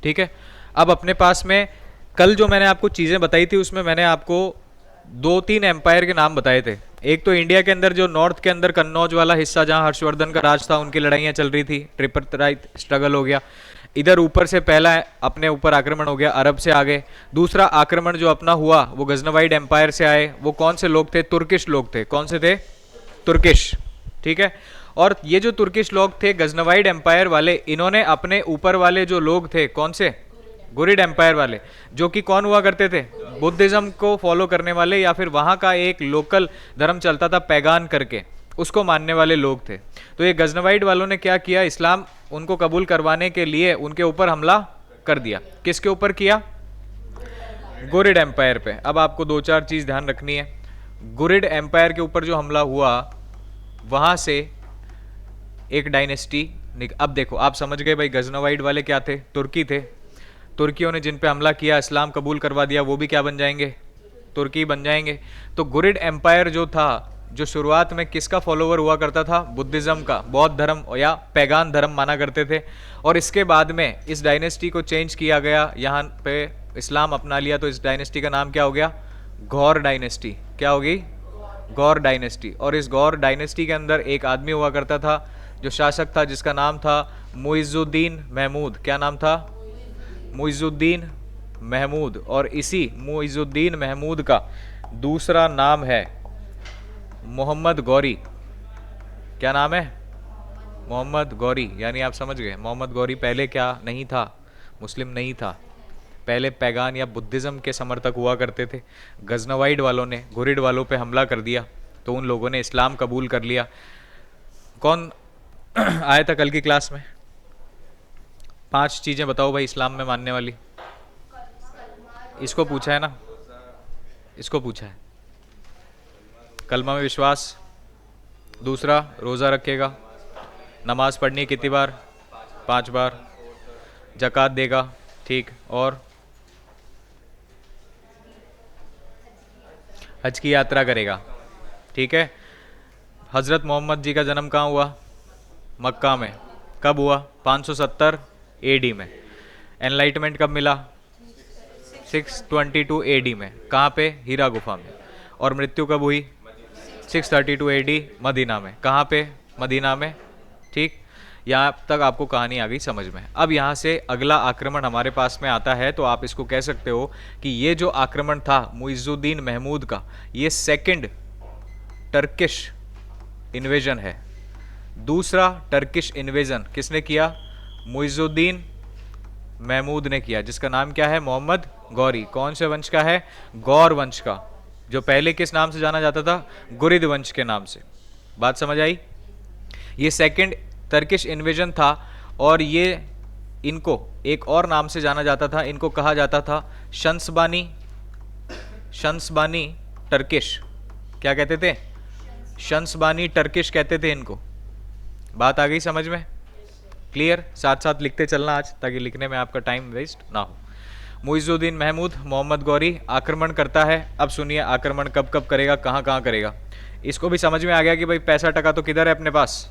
ठीक है। अब अपने पास में कल जो मैंने आपको चीजें बताई थी उसमें मैंने आपको दो तीन एम्पायर के नाम बताए थे। एक तो इंडिया के अंदर जो नॉर्थ के अंदर कन्नौज वाला हिस्सा जहां हर्षवर्धन का राज था, उनकी लड़ाइयां चल रही थी, ट्रिपरराइट स्ट्रगल हो गया। इधर ऊपर से पहला अपने ऊपर आक्रमण हो गया, अरब से आ गए। दूसरा आक्रमण जो अपना हुआ वो गजनवाइड एम्पायर से आए। वो कौन से लोग थे? तुर्किश लोग थे। कौन से थे? तुर्किश। ठीक है। और ये जो तुर्किश लोग थे गजनवाइड एम्पायर वाले, इन्होंने अपने ऊपर वाले जो लोग थे, कौन से? गुरिड एम्पायर वाले, जो कि कौन हुआ करते थे? बुद्धिज्म को फॉलो करने वाले, या फिर वहां का एक लोकल धर्म चलता था पैगान करके, उसको मानने वाले लोग थे। तो ये गजनवाइड वालों ने क्या किया? इस्लाम उनको कबूल करवाने के लिए उनके ऊपर हमला कर दिया। किसके ऊपर किया? गुरिड एम्पायर पे। अब आपको दो चार चीज ध्यान रखनी है। गुरिड एम्पायर के ऊपर जो हमला हुआ, वहां से एक डायनेस्टी। अब देखो, आप समझ गए भाई, गजनवाइड वाले क्या थे? तुर्की थे। तुर्कियों ने जिन पे हमला किया, इस्लाम कबूल करवा दिया, वो भी क्या बन जाएंगे? तुर्की बन जाएंगे। तो गुरिड एम्पायर जो था, जो शुरुआत में किसका फॉलोवर हुआ करता था? बुद्धिज्म का, बौद्ध धर्म या पैगान धर्म माना करते थे। और इसके बाद में इस डायनेस्टी को चेंज किया गया, यहाँ पे इस्लाम अपना लिया, तो इस डायनेस्टी का नाम क्या हो गया? गौर डायनेस्टी। क्या होगी? गौर डायनेस्टी। और इस गौर डायनेस्टी के अंदर एक आदमी हुआ करता था जो शासक था, जिसका नाम था मुइजुद्दीन महमूद। क्या नाम था? मुइजुद्दीन महमूद। और इसी मुइजुद्दीन महमूद का दूसरा नाम है मोहम्मद गौरी। क्या नाम है? मोहम्मद गौरी। यानी आप समझ गए, मोहम्मद गौरी पहले क्या नहीं था? मुस्लिम नहीं था, पहले पैगान या बुद्धिज्म के समर्थक हुआ करते थे। गजनवाइड वालों ने गुरिड वालों पे हमला कर दिया, तो उन लोगों ने इस्लाम कबूल कर लिया। कौन आया था कल की क्लास में? 5 चीजें बताओ भाई इस्लाम में मानने वाली। इसको पूछा है ना? इसको पूछा है। कलमा में विश्वास। दूसरा, रोज़ा रखेगा। नमाज पढ़नी कितनी बार? 5 बार। जक़ात देगा। ठीक। और हज की यात्रा करेगा। ठीक है। हज़रत मोहम्मद जी का जन्म कहाँ हुआ? मक्का में। कब हुआ? 570 एडी में। एनलाइटमेंट कब मिला? 622 एडी में। कहाँ पे? हीरा गुफा में। और मृत्यु कब हुई? 632 एडी मदीना में। कहाँ पे? मदीना में। ठीक। यहाँ तक आपको कहानी आ गई समझ में। अब यहाँ से अगला आक्रमण हमारे पास में आता है, तो आप इसको कह सकते हो कि ये जो आक्रमण था मुइजुद्दीन महमूद का, ये सेकंड टर्किश इन्वेजन है। दूसरा टर्किश इन्वेजन किसने किया? मुइजुद्दीन महमूद ने किया, जिसका नाम क्या है? मोहम्मद गौरी। कौन से वंश का है? गौर वंश का, जो पहले किस नाम से जाना जाता था? गुरिद वंश के नाम से। बात समझ आई? ये सेकंड टर्किश इन्वेजन था, और ये इनको एक और नाम से जाना जाता था। इनको कहा जाता था शंसबानी। शंसबानी टर्किश। क्या कहते थे? शंसबानी टर्किश कहते थे इनको। बात आ गई समझ में? क्लियर? साथ साथ लिखते चलना आज, ताकि लिखने में आपका टाइम वेस्ट ना हो। मुइजुद्दीन महमूद, मोहम्मद गौरी आक्रमण करता है। अब सुनिए आक्रमण कब कब करेगा, कहाँ कहाँ करेगा। इसको भी समझ में आ गया कि भाई पैसा टका तो किधर है अपने पास?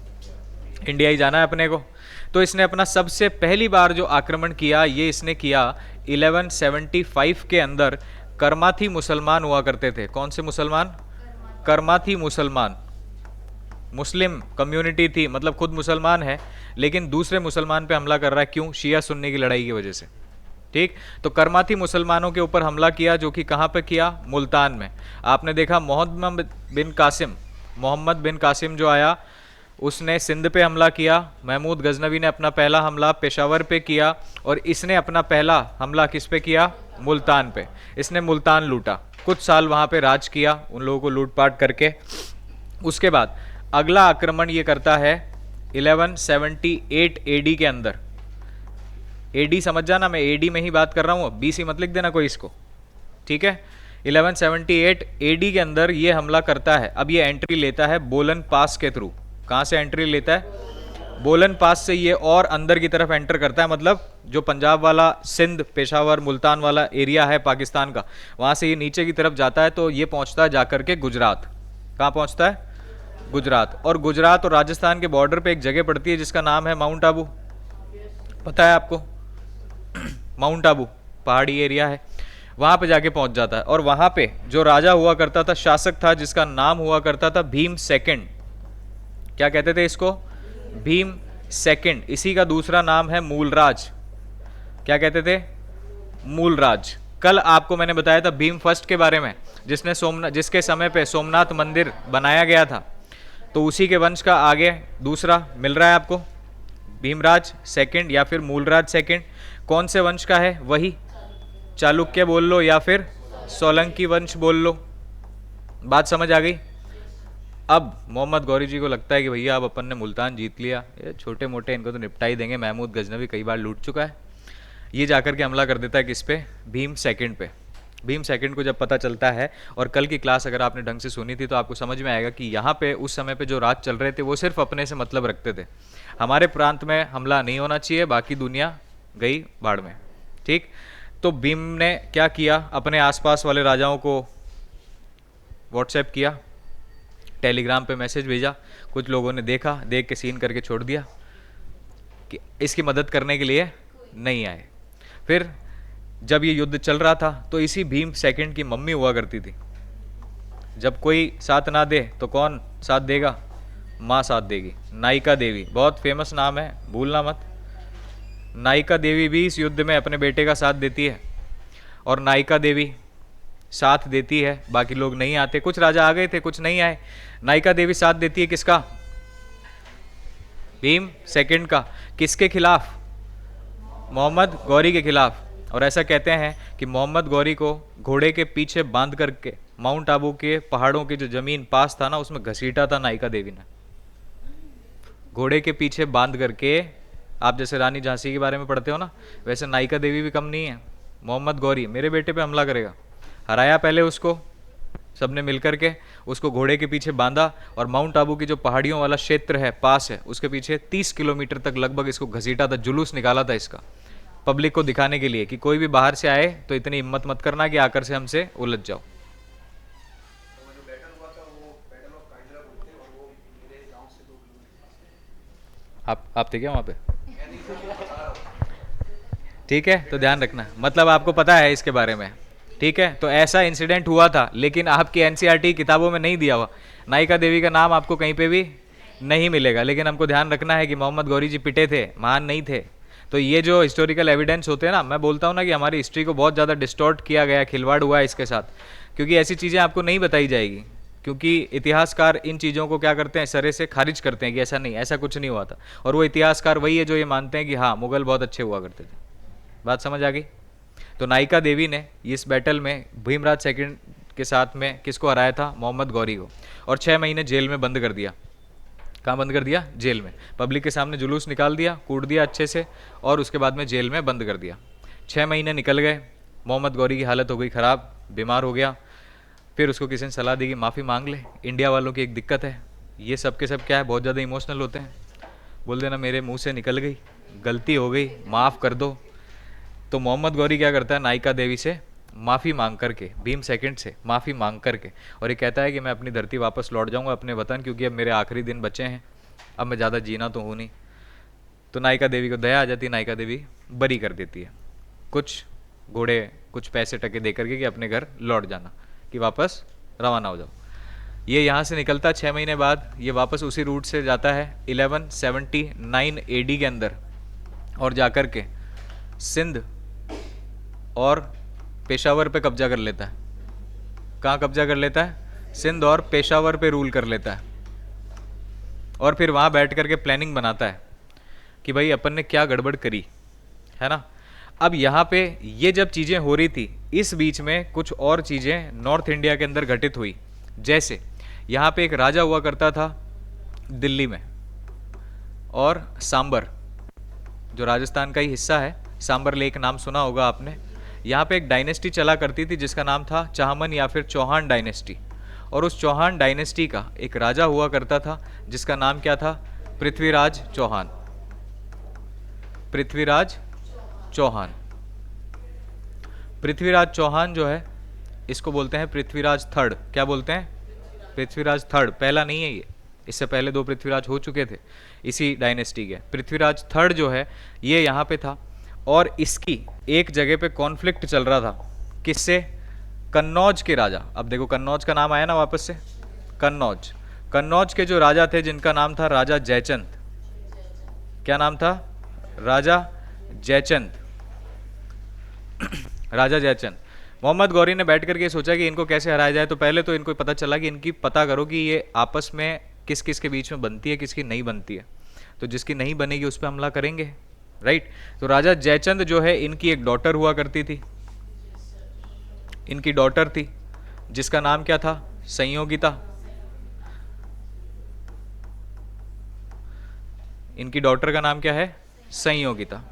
इंडिया ही जाना है अपने को। तो इसने अपना सबसे पहली बार जो आक्रमण किया, ये इसने किया 1175 के अंदर। करमाथी मुसलमान हुआ करते थे। कौन से मुसलमान? करमाथी मुसलमान। मुस्लिम कम्युनिटी थी, मतलब खुद मुसलमान है, लेकिन दूसरे मुसलमान पे हमला कर रहा है। क्यों? शिया सुन्नी की लड़ाई की वजह से। ठीक। तो करमाथी मुसलमानों के ऊपर हमला किया, जो कि कहाँ पे किया? मुल्तान में। आपने देखा मोहम्मद बिन कासिम जो आया, उसने सिंध पे हमला किया। महमूद गजनवी ने अपना पहला हमला पेशावर पे किया, और इसने अपना पहला हमला किस पे किया? मुल्तान पे। इसने मुल्तान लूटा, कुछ साल वहाँ पे राज किया, उन लोगों को लूटपाट करके। उसके बाद अगला आक्रमण ये करता है 1178 एडी के अंदर। एडी समझ जाना, मैं एडी में ही बात कर रहा हूँ, बीसी मत लिख देना कोई इसको। ठीक है। 1178 एडी के अंदर ये हमला करता है। अब ये एंट्री लेता है बोलन पास के थ्रू। कहाँ से एंट्री लेता है? बोलन पास से ये और अंदर की तरफ एंटर करता है, मतलब जो पंजाब वाला सिंध, पेशावर, मुल्तान वाला एरिया है पाकिस्तान का, वहाँ से ये नीचे की तरफ जाता है। तो ये पहुँचता है जाकर के गुजरात। कहाँ पहुँचता है? गुजरात। और गुजरात और राजस्थान के बॉर्डर पे एक जगह पड़ती है जिसका नाम है माउंट आबू। पता है आपको? माउंट आबू पहाड़ी एरिया है, वहां पे जाके पहुंच जाता है। और वहां पे जो राजा हुआ करता था, शासक था, जिसका नाम हुआ करता था भीम सेकंड। क्या कहते थे इसको? भीम सेकंड। इसी का दूसरा नाम है मूलराज। क्या कहते थे? मूलराज। कल आपको मैंने बताया था भीम फर्स्ट के बारे में, जिसके समय पे सोमनाथ मंदिर बनाया गया था। तो उसी के वंश का आगे दूसरा मिल रहा है आपको, भीमराज सेकंड या फिर मूलराज सेकंड। कौन से वंश का है? वही चालुक्य बोल लो या फिर सोलंकी वंश बोल लो। बात समझ आ गई? अब मोहम्मद गौरी जी को लगता है कि भैया अब अपन ने मुल्तान जीत लिया, ये छोटे मोटे इनको तो निपटा ही देंगे, महमूद गजनवी कई बार लूट चुका है। ये जाकर के हमला कर देता है किस पे? भीम सेकंड पे। भीम सेकंड को जब पता चलता है, और कल की क्लास अगर आपने ढंग से सुनी थी तो आपको समझ में आएगा कि यहाँ पे उस समय पे जो राज चल रहे थे वो सिर्फ अपने से मतलब रखते थे। हमारे प्रांत में हमला नहीं होना चाहिए, बाकी दुनिया गई बाढ़ में। ठीक, तो भीम ने क्या किया? अपने आसपास वाले राजाओं को व्हाट्सएप किया, टेलीग्राम पे मैसेज भेजा। कुछ लोगों ने देखा, देख के सीन करके छोड़ दिया कि इसकी मदद करने के लिए नहीं आए। फिर जब ये युद्ध चल रहा था तो इसी भीम सेकंड की मम्मी हुआ करती थी। जब कोई साथ ना दे तो कौन साथ देगा? माँ साथ देगी। नायिका देवी, बहुत फेमस नाम है, भूलना मत। नायिका देवी भी इस युद्ध में अपने बेटे का साथ देती है, और नायिका देवी साथ देती है, बाकी लोग नहीं आते। कुछ राजा आ गए थे, कुछ नहीं आए। नायिका देवी साथ देती है किसका? भीम सेकंड का। किसके खिलाफ? मोहम्मद गौरी के खिलाफ। और ऐसा कहते हैं कि मोहम्मद गौरी को घोड़े के पीछे बांध करके माउंट आबू के पहाड़ों की जो जमीन पास था ना, उसमें घसीटा था नायिका देवी ने। घोड़े के पीछे बांध करके, आप जैसे रानी झांसी के बारे में पढ़ते हो ना, वैसे नायिका देवी भी कम नहीं है। मोहम्मद गौरी मेरे बेटे पे हमला करेगा, हराया पहले उसको, सबने मिलकर के उसको घोड़े के पीछे बांधा, और माउंट आबू की जो पहाड़ियों वाला क्षेत्र है पास है, उसके पीछे 30 किलोमीटर तक लगभग इसको घसीटा था, जुलूस निकाला था इसका, पब्लिक को दिखाने के लिए कि कोई भी बाहर से आए तो इतनी हिम्मत मत करना कि आकर से हमसे उलझ जाओ। आप थे क्या वहां पे? ठीक है, तो ध्यान रखना, मतलब आपको पता है इसके बारे में। ठीक है, तो ऐसा इंसिडेंट हुआ था, लेकिन आपकी एनसीईआरटी किताबों में नहीं दिया हुआ। नायिका देवी का नाम आपको कहीं पे भी नहीं मिलेगा, लेकिन हमको ध्यान रखना है कि मोहम्मद गौरी जी पिटे थे, महान नहीं थे। तो ये जो हिस्टोरिकल एविडेंस होते हैं ना, मैं बोलता हूँ ना कि हमारी हिस्ट्री को बहुत ज़्यादा डिस्टॉर्ट किया गया, खिलवाड़ हुआ है इसके साथ, क्योंकि ऐसी चीज़ें आपको नहीं बताई जाएगी, क्योंकि इतिहासकार इन चीज़ों को क्या करते हैं, सरे से खारिज करते हैं कि ऐसा नहीं, ऐसा कुछ नहीं हुआ था। और वो इतिहासकार वही है जो ये मानते हैं कि हाँ मुगल बहुत अच्छे हुआ करते थे। बात समझ आ गई? तो नायिका देवी ने इस बैटल में भीमराज सेकंड के साथ में किसको हराया था? मोहम्मद गौरी को। और 6 महीने जेल में बंद कर दिया। कहाँ बंद कर दिया? जेल में। पब्लिक के सामने जुलूस निकाल दिया, कूट दिया अच्छे से, और उसके बाद में जेल में बंद कर दिया। 6 महीने निकल गए, मोहम्मद गौरी की हालत हो गई ख़राब, बीमार हो गया। फिर उसको किसी ने सलाह दी कि माफ़ी मांग ले, इंडिया वालों की एक दिक्कत है, ये सब के सब क्या है, बहुत ज़्यादा इमोशनल होते हैं, बोल देना मेरे मुँह से निकल गई, गलती हो गई, माफ़ कर दो। तो मोहम्मद गौरी क्या करता है? नायिका देवी से माफ़ी मांग करके, भीम सेकंड से माफ़ी मांग करके, और ये कहता है कि मैं अपनी धरती वापस लौट जाऊंगा, अपने वतन, क्योंकि अब मेरे आखिरी दिन बचे हैं, अब मैं ज़्यादा जीना तो हूँ नहीं। तो नायिका देवी को दया आ जाती है, नायिका देवी बरी कर देती है, कुछ घोड़े कुछ पैसे टके दे करके कि अपने घर लौट जाना, कि वापस रवाना हो जाओ। ये यहाँ से निकलता 6 महीने बाद, ये वापस उसी रूट से जाता है 1179 AD के अंदर, और जाकर के सिंध और पेशावर पे कब्जा कर लेता है। कहाँ कब्जा कर लेता है? सिंध और पेशावर पे रूल कर लेता है। और फिर वहाँ बैठ करके प्लानिंग बनाता है कि भाई अपन ने क्या गड़बड़ करी है ना। अब यहाँ पे ये जब चीज़ें हो रही थी, इस बीच में कुछ और चीज़ें नॉर्थ इंडिया के अंदर घटित हुई। जैसे यहाँ पे एक राजा हुआ करता था दिल्ली में, और सांबर जो राजस्थान का ही हिस्सा है, सांबर लेक नाम सुना होगा आपने। यहाँ पे एक डायनेस्टी चला करती थी जिसका नाम था चाहमन या फिर चौहान डायनेस्टी, और उस चौहान डायनेस्टी का एक राजा हुआ करता था जिसका नाम क्या था? पृथ्वीराज चौहान। पृथ्वीराज चौहान। पृथ्वीराज चौहान जो है, इसको बोलते हैं पृथ्वीराज थर्ड। क्या बोलते हैं? पृथ्वीराज थर्ड। पहला नहीं है ये, इससे पहले 2 पृथ्वीराज हो चुके थे इसी डायनेस्टी के। पृथ्वीराज थर्ड जो है ये यहाँ पे था, और इसकी एक जगह पे कॉन्फ्लिक्ट चल रहा था, किससे? कन्नौज के राजा। अब देखो कन्नौज का नाम आया ना वापस से, कन्नौज। कन्नौज के जो राजा थे जिनका नाम था राजा जयचंद। क्या नाम था? राजा जयचंद। राजा जयचंद। मोहम्मद गौरी ने बैठ करके सोचा कि इनको कैसे हराया जाए। तो पहले तो इनको पता चला कि इनकी पता करो कि ये आपस में किस किस के बीच में बनती है, किसकी नहीं बनती है। तो जिसकी नहीं बनेगी उस पर हमला करेंगे, राइट। तो राजा जयचंद जो है, इनकी एक डॉटर हुआ करती थी, इनकी डॉटर थी जिसका नाम क्या था? संयोगिता। इनकी डॉटर का नाम क्या है? संयोगिता।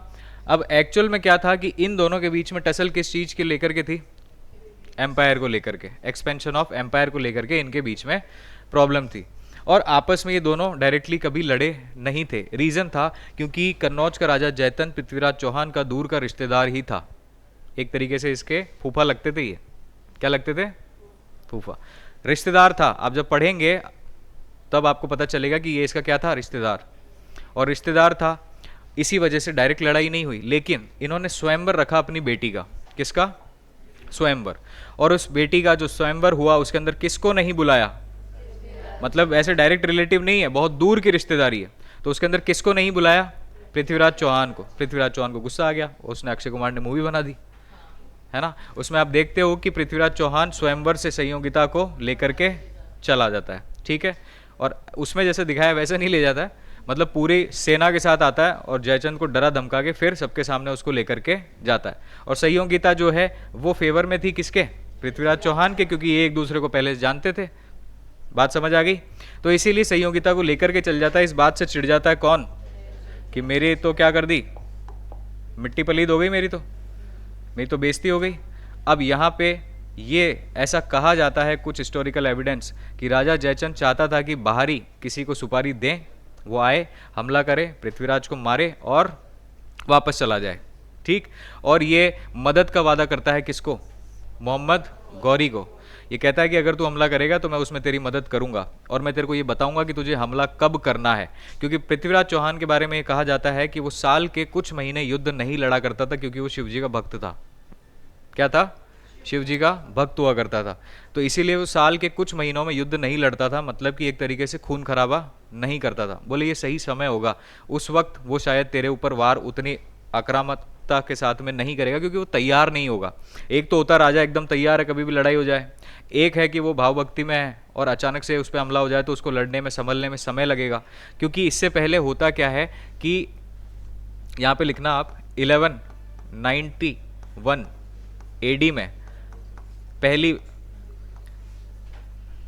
अब एक्चुअल में क्या था कि इन दोनों के बीच में टसल किस चीज के लेकर के थी? एम्पायर को लेकर के, एक्सपेंशन ऑफ एम्पायर को लेकर के इनके बीच में प्रॉब्लम थी। और आपस में ये दोनों डायरेक्टली कभी लड़े नहीं थे। रीजन था क्योंकि कन्नौज का राजा जयचंद पृथ्वीराज चौहान का दूर का रिश्तेदार ही था। एक तरीके से इसके फूफा लगते थे। ये क्या लगते थे? फूफा, रिश्तेदार था। आप जब पढ़ेंगे तब आपको पता चलेगा कि ये इसका क्या था? रिश्तेदार। और रिश्तेदार था, इसी वजह से डायरेक्ट लड़ाई नहीं हुई। लेकिन इन्होंने स्वयंवर रखा अपनी बेटी का। किसका? स्वयंवर। और उस बेटी का जो स्वयंवर हुआ उसके अंदर किसको नहीं बुलाया? मतलब ऐसे डायरेक्ट रिलेटिव नहीं है, बहुत दूर की रिश्तेदारी है। तो उसके अंदर किसको नहीं बुलाया? पृथ्वीराज चौहान को। पृथ्वीराज चौहान को गुस्सा आ गया, उसने अक्षय कुमार ने मूवी बना दी, है ना। उसमें आप देखते हो कि पृथ्वीराज चौहान स्वयंवर से संयोगिता को लेकर के चला जाता है, ठीक है। और उसमें जैसे दिखाया वैसे नहीं ले जाता है, मतलब पूरी सेना के साथ आता है और जयचंद को डरा धमका के फिर सबके सामने उसको लेकर के जाता है। और संयोगिता जो है वो फेवर में थी किसके? पृथ्वीराज चौहान के, क्योंकि ये एक दूसरे को पहले से जानते थे। बात समझ आ गई? तो इसीलिए संयोगिता को लेकर के चल जाता है। इस बात से चिढ़ जाता है कौन? कि मेरी तो क्या कर दी, मिट्टी पलीद हो गई, मेरी तो बेइज्जती हो गई। अब यहाँ पे ये ऐसा कहा जाता है, कुछ हिस्टोरिकल एविडेंस, कि राजा जयचंद चाहता था कि बाहरी किसी को सुपारी दें, वो आए, हमला करे, पृथ्वीराज को मारे और वापस चला जाए, ठीक। और ये मदद का वादा करता है किसको? मोहम्मद गौरी को। ये कहता है कि अगर तू हमला करेगा तो मैं उसमें तेरी मदद करूंगा और मैं तेरे को ये बताऊंगा कि तुझे हमला कब करना है। क्योंकि पृथ्वीराज चौहान के बारे में ये कहा जाता है कि वो साल के कुछ महीने युद्ध नहीं लड़ा करता था, क्योंकि वो शिवजी का भक्त था। क्या था? शिवजी का भक्त हुआ करता था। तो इसीलिए वो साल के कुछ महीनों में युद्ध नहीं लड़ता था, मतलब कि एक तरीके से खून खराबा नहीं करता था। बोले ये सही समय होगा, उस वक्त वो शायद तेरे ऊपर वार उतनी आक्रामकता के साथ में नहीं करेगा, क्योंकि वो तैयार नहीं होगा। एक तो होता राजा एकदम तैयार है, कभी भी लड़ाई हो जाए। एक है कि वो भाव भक्ति में है और अचानक से उस पर हमला हो जाए तो उसको लड़ने में, संभलने में समय लगेगा। क्योंकि इससे पहले होता क्या है कि यहाँ पे लिखना आप 1191 एडी में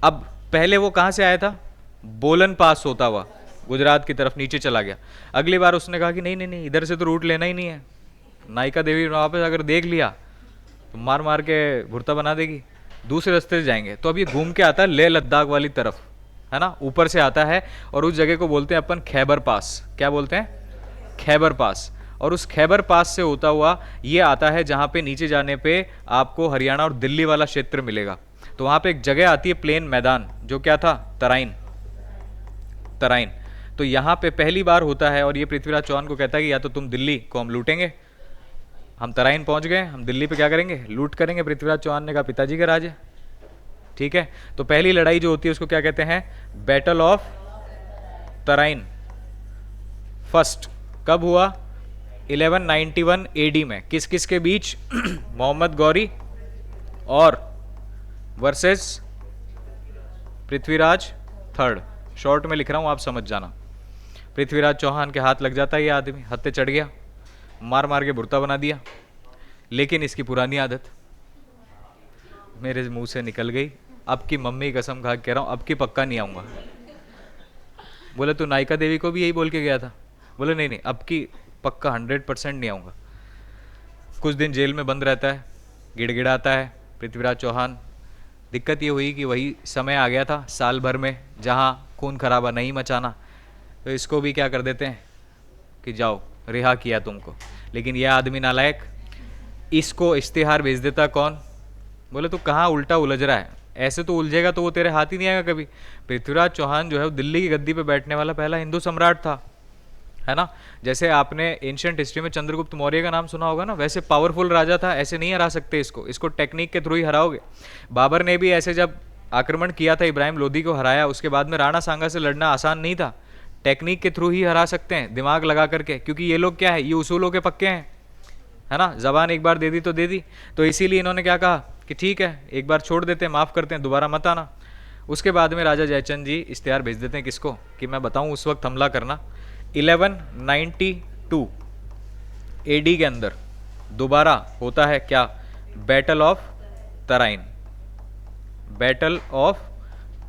अब पहले वो कहाँ से आया था? बोलन पास होता हुआ गुजरात की तरफ नीचे चला गया। अगली बार उसने कहा कि नहीं नहीं नहीं, इधर से तो रूट लेना ही नहीं है। नायिका देवी वापस अगर देख लिया तो मार मार के भुर्ता बना देगी, दूसरे रास्ते से जाएंगे। तो अब ये घूम के आता है लेह लद्दाख वाली तरफ, है ना, ऊपर से आता है और उस जगह को बोलते हैं अपन खैबर पास। क्या बोलते हैं? खैबर पास। और उस खैबर पास से होता हुआ ये आता है जहाँ पे नीचे जाने पे आपको हरियाणा और दिल्ली वाला क्षेत्र मिलेगा। तो वहाँ पे एक जगह आती है प्लेन मैदान, जो क्या था? तराइन। तराइन। तो यहाँ पे पहली बार होता है और ये पृथ्वीराज चौहान को कहता है कि या तो तुम दिल्ली को हम लूटेंगे, हम तराइन पहुँच गए, हम दिल्ली पे क्या करेंगे? लूट करेंगे। पृथ्वीराज चौहान ने कहा पिताजी का राज है, ठीक है। तो पहली लड़ाई जो होती है उसको क्या कहते हैं? Battle of Tarain first. कब हुआ? 1191 एडी में। किस किस के बीच? मोहम्मद गौरी और वर्सेस पृथ्वीराज थर्ड। शॉर्ट में लिख रहा हूं, आप समझ जाना। पृथ्वीराज चौहान के हाथ लग जाता है, ये आदमी हत्ते चढ़ गया, मार मार के भुर्ता बना दिया। लेकिन इसकी पुरानी आदत मेरे मुंह से निकल गई, अब की मम्मी कसम खा के कह रहा हूं, अब की पक्का नहीं आऊंगा। बोले तू नायिका देवी को भी यही बोल के गया था? बोले नहीं नहीं, अब की पक्का 100% नहीं आऊँगा। कुछ दिन जेल में बंद रहता है, गिड़गिड़ाता है पृथ्वीराज चौहान। दिक्कत ये हुई कि वही समय आ गया था साल भर में जहाँ खून खराबा नहीं मचाना, तो इसको भी क्या कर देते हैं कि जाओ, रिहा किया तुमको। लेकिन यह आदमी नालायक, इसको इश्तिहार भेज देता कौन? बोले तू कहाँ उल्टा उलझ रहा है, ऐसे तो उलझेगा तो वो तेरे हाथ ही नहीं आएगा कभी। पृथ्वीराज चौहान जो है वो दिल्ली की गद्दी पे बैठने वाला पहला हिंदू सम्राट था, है ना। जैसे आपने एंशियंट हिस्ट्री में चंद्रगुप्त मौर्य का नाम सुना होगा ना, वैसे पावरफुल राजा था, ऐसे नहीं हरा सकते इसको, इसको टेक्निक के थ्रू ही हराओगे। बाबर ने भी ऐसे जब आक्रमण किया था, इब्राहिम लोदी को हराया, उसके बाद में राणा सांगा से लड़ना आसान नहीं था, टेक्निक के थ्रू ही हरा सकते हैं, दिमाग लगा करके, क्योंकि ये लोग क्या है, ये उसूलों के पक्के हैं, है ना। जबान एक बार दे दी तो दे दी, तो इसीलिए इन्होंने क्या कहा कि ठीक है एक बार छोड़ देते हैं, माफ़ करते हैं, दोबारा मत आना। उसके बाद में राजा जयचंद जी इश्तेहार भेज देते हैं किसको, कि मैं बताऊं उस वक्त हमला करना। 1192 एडी के अंदर दोबारा होता है क्या, battle of Tarain, battle of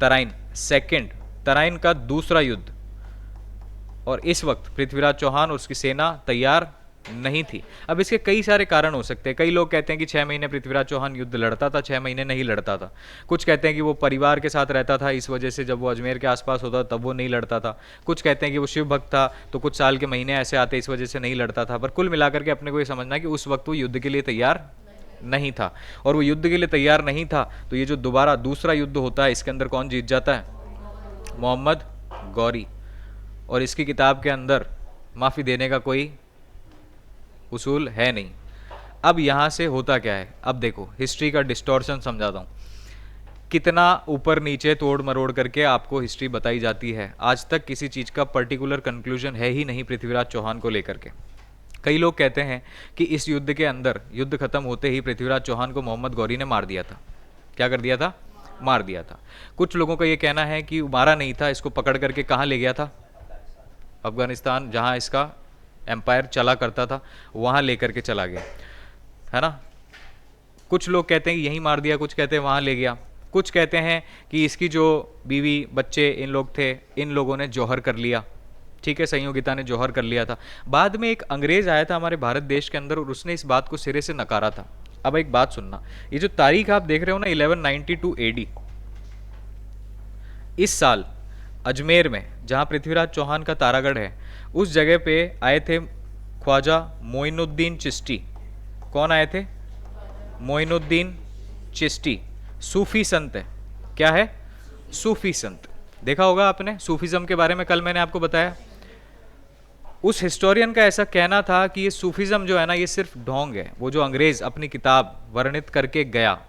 Tarain, second Tarain का दूसरा युद्ध। और इस वक्त पृथ्वीराज चौहान और उसकी सेना तैयार नहीं थी। अब इसके कई सारे कारण हो सकते हैं। कई लोग कहते हैं कि 6 महीने पृथ्वीराज चौहान युद्ध लड़ता था, 6 महीने नहीं लड़ता था। कुछ कहते हैं कि वो परिवार के साथ रहता था, इस वजह से जब वो अजमेर के आसपास होता तब वो नहीं लड़ता था। कुछ कहते हैं कि वो शिव भक्त था, तो कुछ साल के महीने ऐसे आते इस वजह से नहीं लड़ता था। पर कुल मिलाकर के अपने को ये समझना है कि उस वक्त वो युद्ध के लिए तैयार नहीं था, और वो युद्ध के लिए तैयार नहीं था, तो ये जो दोबारा दूसरा युद्ध होता है इसके अंदर कौन जीत जाता है, मोहम्मद गौरी। और इसकी किताब के अंदर माफ़ी देने का कोई उसूल है नहीं। अब यहाँ से होता क्या है, अब देखो हिस्ट्री का डिस्टॉर्शन समझाता हूँ, कितना ऊपर नीचे तोड़ मरोड़ करके आपको हिस्ट्री बताई जाती है। आज तक किसी चीज़ का पर्टिकुलर कंक्लूजन है ही नहीं पृथ्वीराज चौहान को लेकर के। कई लोग कहते हैं कि इस युद्ध के अंदर युद्ध खत्म होते ही पृथ्वीराज चौहान को मोहम्मद गौरी ने मार दिया था। क्या कर दिया था, मार दिया था। कुछ लोगों का ये कहना है कि मारा नहीं था, इसको पकड़ करके कहाँ ले गया था, अफगानिस्तान जहाँ इसका एम्पायर चला करता था वहाँ लेकर के चला गया, है ना। कुछ लोग कहते हैं कि यहीं मार दिया, कुछ कहते हैं वहाँ ले गया, कुछ कहते हैं कि इसकी जो बीवी बच्चे इन लोग थे, इन लोगों ने जौहर कर लिया, ठीक है, संयोगिता ने जौहर कर लिया था। बाद में एक अंग्रेज आया था हमारे भारत देश के अंदर और उसने इस बात को सिरे से नकारा था। अब एक बात सुनना, ये जो तारीख आप देख रहे हो ना 1192 एडी, इस साल अजमेर में जहाँ पृथ्वीराज चौहान का तारागढ़ है उस जगह पे आए थे ख्वाजा मोइनुद्दीन चिश्ती। कौन आए थे, मोइनुद्दीन चिश्ती, सूफी संत है। क्या है, सूफी संत। देखा होगा आपने सूफीज़म के बारे में, कल मैंने आपको बताया। उस हिस्टोरियन का ऐसा कहना था कि ये सूफीज़म जो है ना ये सिर्फ ढोंग है, वो जो अंग्रेज़ अपनी किताब वर्णित करके गया,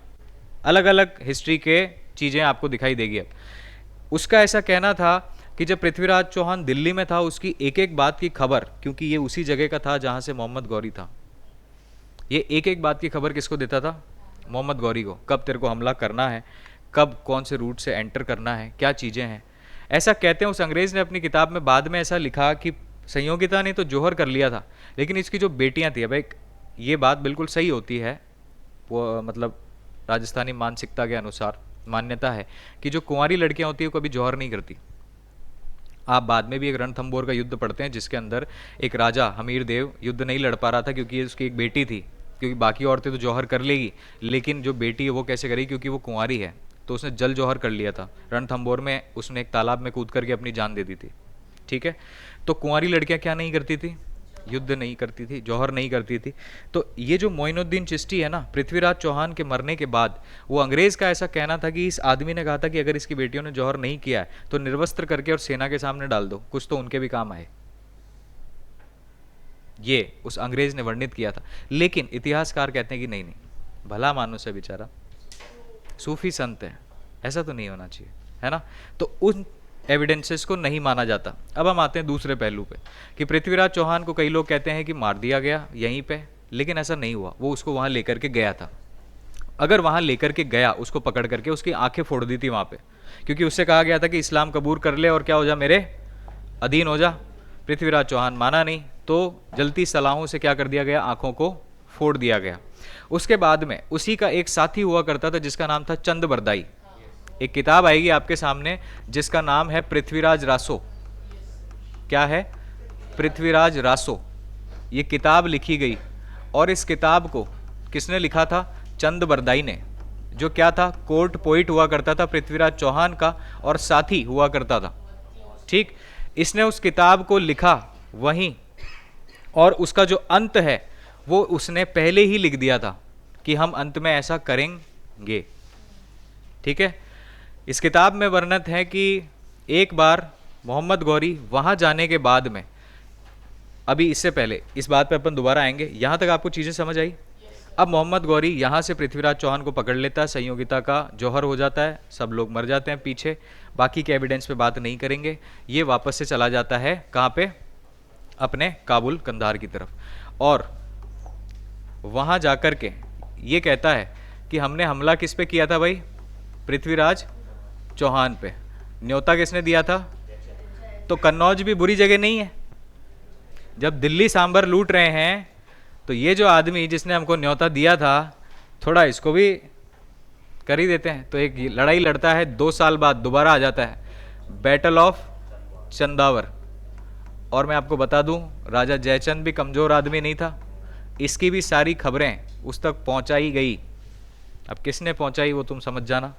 अलग अलग हिस्ट्री के चीज़ें आपको दिखाई देगी। अब उसका ऐसा कहना था कि जब पृथ्वीराज चौहान दिल्ली में था उसकी एक एक बात की खबर, क्योंकि ये उसी जगह का था जहाँ से मोहम्मद गौरी था, ये एक एक बात की खबर किसको देता था, मोहम्मद गौरी को। कब तेरे को हमला करना है, कब कौन से रूट से एंटर करना है, क्या चीज़ें हैं, ऐसा कहते हैं। उस अंग्रेज़ ने अपनी किताब में बाद में ऐसा लिखा कि संयोगिता ने तो जौहर कर लिया था, लेकिन इसकी जो बेटियां थी, अब एक ये बात बिल्कुल सही होती है, वो मतलब राजस्थानी मानसिकता के अनुसार मान्यता है कि जो कुंवारी लड़कियां होती है वो कभी जौहर नहीं करती। आप बाद में भी एक रणथंबोर का युद्ध पढ़ते हैं जिसके अंदर एक राजा हमीर देव युद्ध नहीं लड़ पा रहा था क्योंकि उसकी एक बेटी थी, क्योंकि बाकी औरतें तो जौहर कर लेगी लेकिन जो बेटी है वो कैसे करेगी, क्योंकि वो कुंवारी है, तो उसने जल जौहर कर लिया था रणथंबोर में, उसने एक तालाब में कूद करके अपनी जान दे दी थी, ठीक है। तो कुंवारी लड़कियां क्या नहीं करती थी, युद्ध नहीं करती थी, जौहर नहीं करती थी। तो ये जो मोइनुद्दीन चिश्ती है ना, पृथ्वीराज चौहान के मरने के बाद वो अंग्रेज का ऐसा कहना था कि इस आदमी ने कहा था कि अगर इसकी बेटियों ने जौहर नहीं किया है तो निर्वस्त्र करके और सेना के सामने डाल दो, कुछ तो उनके भी काम आए। ये उस अंग्रेज ने वर्णित किया था। लेकिन इतिहासकार कहते हैं कि नहीं नहीं, भला मानुस है बेचारा, सूफी संत है, ऐसा तो नहीं होना चाहिए, है ना। तो उन एविडेंसेस को नहीं माना जाता। अब हम आते हैं दूसरे पहलू पे कि पृथ्वीराज चौहान को कई लोग कहते हैं कि मार दिया गया यहीं पे, लेकिन ऐसा नहीं हुआ, वो उसको वहाँ लेकर के गया था। अगर वहाँ लेकर के गया, उसको पकड़ करके उसकी आंखें फोड़ दी थी वहाँ पे, क्योंकि उससे कहा गया था कि इस्लाम कबूल कर ले और क्या हो जा, मेरे अधीन हो जा। पृथ्वीराज चौहान माना नहीं तो जलती सलाहों से क्या कर दिया गया, आंखों को फोड़ दिया गया। उसके बाद में उसी का एक साथी हुआ करता था जिसका नाम था चंद बरदाई। एक किताब आएगी आपके सामने जिसका नाम है पृथ्वीराज रासो। क्या है, पृथ्वीराज रासो। ये किताब लिखी गई और इस किताब को किसने लिखा था, चंद बरदाई ने, जो क्या था, कोर्ट पोइट हुआ करता था पृथ्वीराज चौहान का और साथी हुआ करता था, ठीक। इसने उस किताब को लिखा वहीं, और उसका जो अंत है वो उसने पहले ही लिख दिया था कि हम अंत में ऐसा करेंगे, ठीक है। इस किताब में वर्णित है कि एक बार मोहम्मद गौरी वहाँ जाने के बाद में अभी इससे पहले इस बात पे अपन दोबारा आएंगे, यहाँ तक आपको चीज़ें समझ आई? अब मोहम्मद गौरी यहाँ से पृथ्वीराज चौहान को पकड़ लेता है, संयोगिता का जौहर हो जाता है, सब लोग मर जाते हैं पीछे, बाकी के एविडेंस पे बात नहीं करेंगे। ये वापस से चला जाता है कहाँ पे? अपने काबुल कंधार की तरफ, और वहाँ जाकर के ये कहता है कि हमने हमला किस पे किया था भाई? पृथ्वीराज चौहान पे। न्योता किसने दिया था? तो कन्नौज भी बुरी जगह नहीं है। जब दिल्ली सांबर लूट रहे हैं तो ये जो आदमी जिसने हमको न्योता दिया था, थोड़ा इसको भी कर ही देते हैं। तो एक लड़ाई लड़ता है, 2 साल बाद दोबारा आ जाता है, बैटल ऑफ चंदावर। और मैं आपको बता दूं, राजा जयचंद भी कमज़ोर आदमी नहीं था, इसकी भी सारी खबरें उस तक पहुंचाई गई। अब किसने पहुंचाई वो तुम समझ जाना।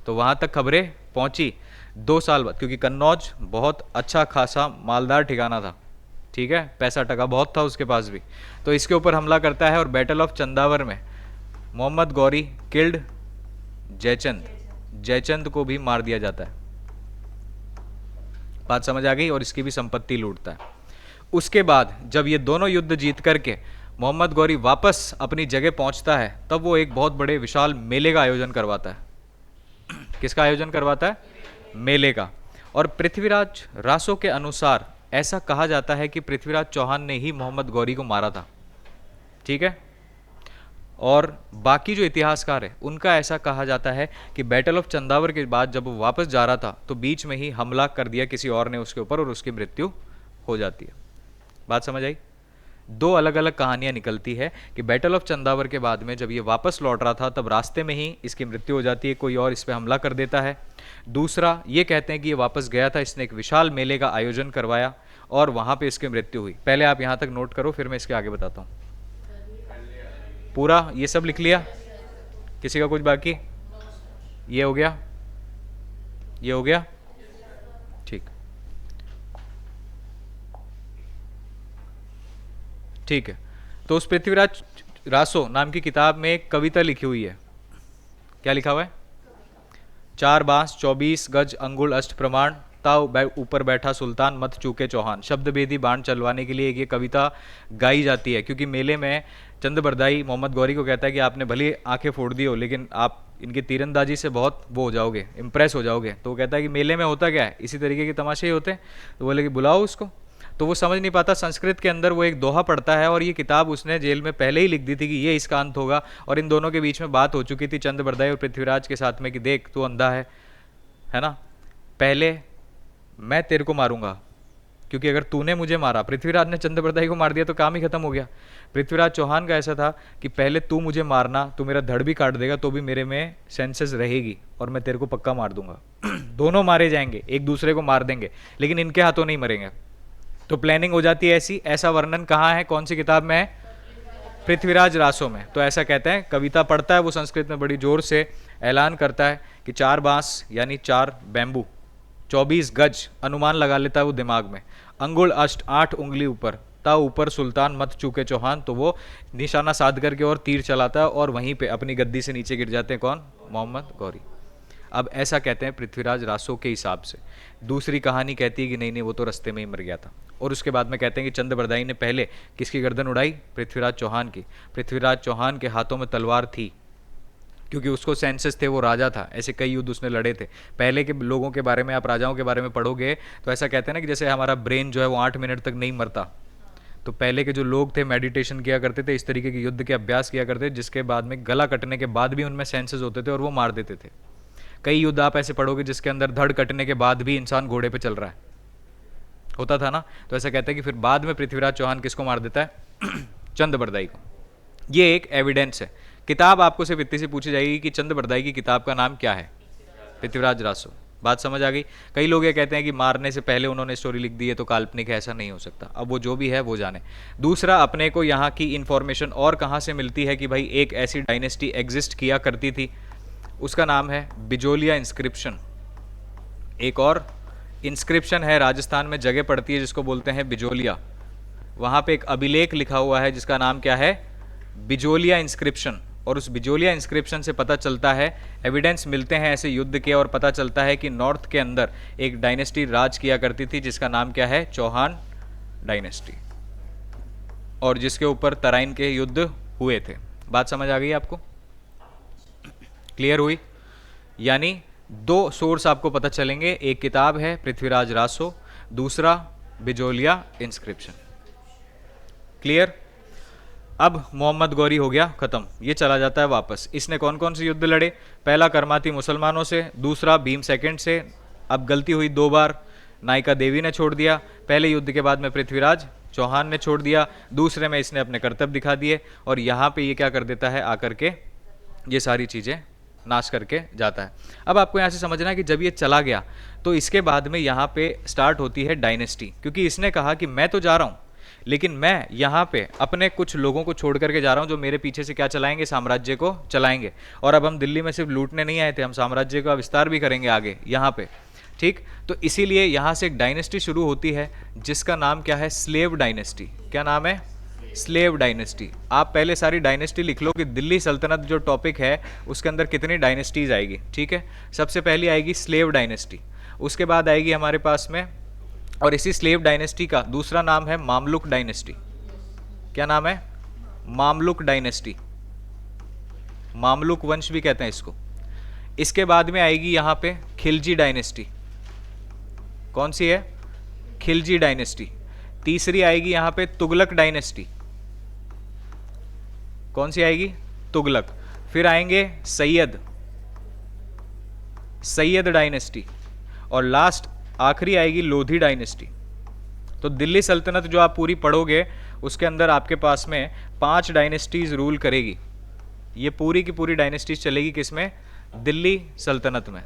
तो वहाँ तक खबरें पहुंची 2 साल बाद, क्योंकि कन्नौज बहुत अच्छा खासा मालदार ठिकाना था, ठीक है, पैसा टका बहुत था उसके पास भी। तो इसके ऊपर हमला करता है और बैटल ऑफ चंदावर में मोहम्मद गौरी किल्ड जयचंद को भी मार दिया जाता है। बात समझ आ गई? और इसकी भी संपत्ति लूटता है। उसके बाद जब ये दोनों युद्ध जीत करके मोहम्मद गौरी वापस अपनी जगह पहुंचता है, तब वो एक बहुत बड़े विशाल मेले का आयोजन करवाता है। किसका आयोजन करवाता है? मेले का। और पृथ्वीराज रासो के अनुसार ऐसा कहा जाता है कि पृथ्वीराज चौहान ने ही मोहम्मद गौरी को मारा था, ठीक है। और बाकी जो इतिहासकार है उनका ऐसा कहा जाता है कि बैटल ऑफ चंदावर के बाद जब वो वापस जा रहा था तो बीच में ही हमला कर दिया किसी और ने उसके ऊपर और उसकी मृत्यु हो जाती है। बात समझ आई? 2 अलग अलग कहानियां निकलती है कि बैटल ऑफ चंदावर के बाद में जब ये वापस लौट रहा था तब रास्ते में ही इसकी मृत्यु हो जाती है, कोई और इस पर हमला कर देता है। दूसरा ये कहते हैं कि ये वापस गया था, इसने एक विशाल मेले का आयोजन करवाया और वहाँ पे इसकी मृत्यु हुई। पहले आप यहाँ तक नोट करो, फिर मैं इसके आगे बताता हूँ। पूरा ये सब लिख लिया? किसी का कुछ बाकी? ये हो गया? ये हो गया? ठीक, ठीक है। तो उस पृथ्वीराज रासो नाम की किताब में एक कविता लिखी हुई है। क्या लिखा हुआ है? 4 बांस 24 गज अंगुल अष्ट प्रमाण, ताव ऊपर बैठा सुल्तान मत चूके चौहान। शब्द भेदी बाण चलवाने के लिए ये कविता गाई जाती है, क्योंकि मेले में चंद बरदाई मोहम्मद गौरी को कहता है कि आपने भली आंखें फोड़ दी हो, लेकिन आप इनकी तीरंदाजी से बहुत वो हो जाओगे, इम्प्रेस हो जाओगे। तो वो कहता है कि मेले में होता क्या है, इसी तरीके के तमाशे ही होते हैं। तो बोले कि बुलाओ उसको। तो वो समझ नहीं पाता, संस्कृत के अंदर वो एक दोहा पढ़ता है, और ये किताब उसने जेल में पहले ही लिख दी थी कि ये इसका अंत होगा। और इन दोनों के बीच में बात हो चुकी थी चंद बरदाई और पृथ्वीराज के साथ में कि देख तू अंधा है ना, पहले मैं तेरे को मारूंगा, क्योंकि अगर तूने मुझे मारा, पृथ्वीराज ने चंद बरदाई को मार दिया तो काम ही खत्म हो गया। पृथ्वीराज चौहान का ऐसा था कि पहले तू मुझे मारना, तू मेरा धड़ भी काट देगा तो भी मेरे में सेंसेस रहेगी और मैं तेरे को पक्का मार दूंगा। दोनों मारे जाएंगे, एक दूसरे को मार देंगे, लेकिन इनके हाथों नहीं मरेंगे। तो प्लानिंग हो जाती है ऐसी। ऐसा वर्णन कहाँ है, कौन सी किताब में है? पृथ्वीराज रासो में। तो ऐसा कहते हैं, कविता पढ़ता है वो संस्कृत में, बड़ी जोर से ऐलान करता है कि 4 बांस यानी 4 बैम्बू, 24 गज अनुमान लगा लेता है वो दिमाग में, अंगुल अष्ट 8 उंगली ऊपर, ता ऊपर सुल्तान मत चूके चौहान। तो वो निशाना साध करके और तीर चलाता है और वहीं पे अपनी गद्दी से नीचे गिर जाते हैं। कौन? मोहम्मद गौरी। अब ऐसा कहते हैं पृथ्वीराज रासो के हिसाब से। दूसरी कहानी कहती है कि नहीं नहीं वो तो रास्ते में ही मर गया था। और उसके बाद में कहते हैं कि चंद बरदाई ने पहले किसकी गर्दन उड़ाई? पृथ्वीराज चौहान की। पृथ्वीराज चौहान के हाथों में तलवार थी, क्योंकि उसको सेंसेस थे, वो राजा था, ऐसे कई युद्ध उसने लड़े थे। पहले के लोगों के बारे में, आप राजाओं के बारे में पढ़ोगे तो ऐसा कहते हैं ना कि जैसे हमारा ब्रेन जो है वो 8 मिनट तक नहीं मरता। तो पहले के जो लोग थे मेडिटेशन किया करते थे, इस तरीके के युद्ध के अभ्यास किया करते थे, जिसके बाद में गला कटने के बाद भी उनमें सेंसेस होते थे और वो मार देते थे। कई युद्ध आप ऐसे पढ़ोगे जिसके अंदर धड़ कटने के बाद भी इंसान घोड़े पे चल रहा है, होता था ना। तो ऐसा कहते हैं कि फिर बाद में पृथ्वीराज चौहान किसको मार देता है? चंद बरदाई को। ये एक एविडेंस है। किताब आपको सिर्फ इतनी सी पूछी जाएगी कि चंद बरदाई की किताब का नाम क्या है? पृथ्वीराज रासो। बात समझ आ गई? कई लोग ये कहते हैं कि मारने से पहले उन्होंने स्टोरी लिख दी है तो काल्पनिक है, ऐसा नहीं हो सकता। अब वो जो भी है वो जाने। दूसरा, अपने को यहाँ की इंफॉर्मेशन और कहाँ से मिलती है कि भाई एक ऐसी डायनेस्टी एग्जिस्ट किया करती थी, उसका नाम है बिजोलिया इंस्क्रिप्शन। एक और इंस्क्रिप्शन है, राजस्थान में जगह पड़ती है जिसको बोलते हैं बिजोलिया। वहाँ पे एक अभिलेख लिखा हुआ है जिसका नाम क्या है? बिजोलिया इंस्क्रिप्शन। और उस बिजोलिया इंस्क्रिप्शन से पता चलता है, एविडेंस मिलते हैं ऐसे युद्ध के, और पता चलता है कि नॉर्थ के अंदर एक डायनेस्टी राज किया करती थी जिसका नाम क्या है? चौहान डायनेस्टी। और जिसके ऊपर तराइन के युद्ध हुए थे। बात समझ आ गई आपको? क्लियर हुई? यानी दो सोर्स आपको पता चलेंगे, एक किताब है पृथ्वीराज रासो, दूसरा बिजोलिया इंस्क्रिप्शन। क्लियर? अब मोहम्मद गौरी हो गया खत्म, ये चला जाता है वापस। इसने कौन कौन से युद्ध लड़े? पहला करमाती मुसलमानों से, दूसरा भीम सेकंड से। अब गलती हुई 2 बार, नायिका देवी ने छोड़ दिया। पहले युद्ध के बाद में पृथ्वीराज चौहान ने छोड़ दिया, दूसरे में इसने अपने कर्तव्य दिखा दिए, और यहाँ पे ये क्या कर देता है, आकर के ये सारी चीज़ें नाश करके जाता है। अब आपको यहाँ से समझना है कि जब ये चला गया तो इसके बाद में यहाँ पे स्टार्ट होती है डायनेस्टी, क्योंकि इसने कहा कि मैं तो जा रहा हूँ, लेकिन मैं यहाँ पे अपने कुछ लोगों को छोड़ करके जा रहा हूँ जो मेरे पीछे से क्या चलाएंगे, साम्राज्य को चलाएंगे। और अब हम दिल्ली में सिर्फ लूटने नहीं आए थे, हम साम्राज्य का विस्तार भी करेंगे आगे यहाँ पे। ठीक, तो इसीलिए यहाँ से एक डायनेस्टी शुरू होती है जिसका नाम क्या है, स्लेव डायनेस्टी। क्या नाम है? Slave dynasty. आप पहले सारी डायनेस्टी लिख लो कि दिल्ली सल्तनत जो टॉपिक है उसके अंदर कितनी डायनेस्टीज आएगी। ठीक है, सबसे पहली आएगी स्लेव डायनेस्टी, उसके बाद आएगी हमारे पास में, और इसी स्लेव डायनेस्टी का दूसरा नाम है मामलुक डायनेस्टी। क्या नाम है? मामलुक डायनेस्टी, मामलुक वंश भी कहते हैं इसको। इसके बाद में आएगी यहाँ पे खिलजी डायनेस्टी। कौन सी है? खिलजी डायनेस्टी। तीसरी आएगी यहाँ पे तुगलक डायनेस्टी। कौन सी आएगी? तुगलक। फिर आएंगे सैयद, सैयद डायनेस्टी, और लास्ट आखिरी आएगी लोधी डायनेस्टी। तो दिल्ली सल्तनत जो आप पूरी पढ़ोगे उसके अंदर आपके पास में 5 डायनेस्टीज रूल करेगी। ये पूरी की पूरी डायनेस्टीज चलेगी किसमें? दिल्ली सल्तनत में,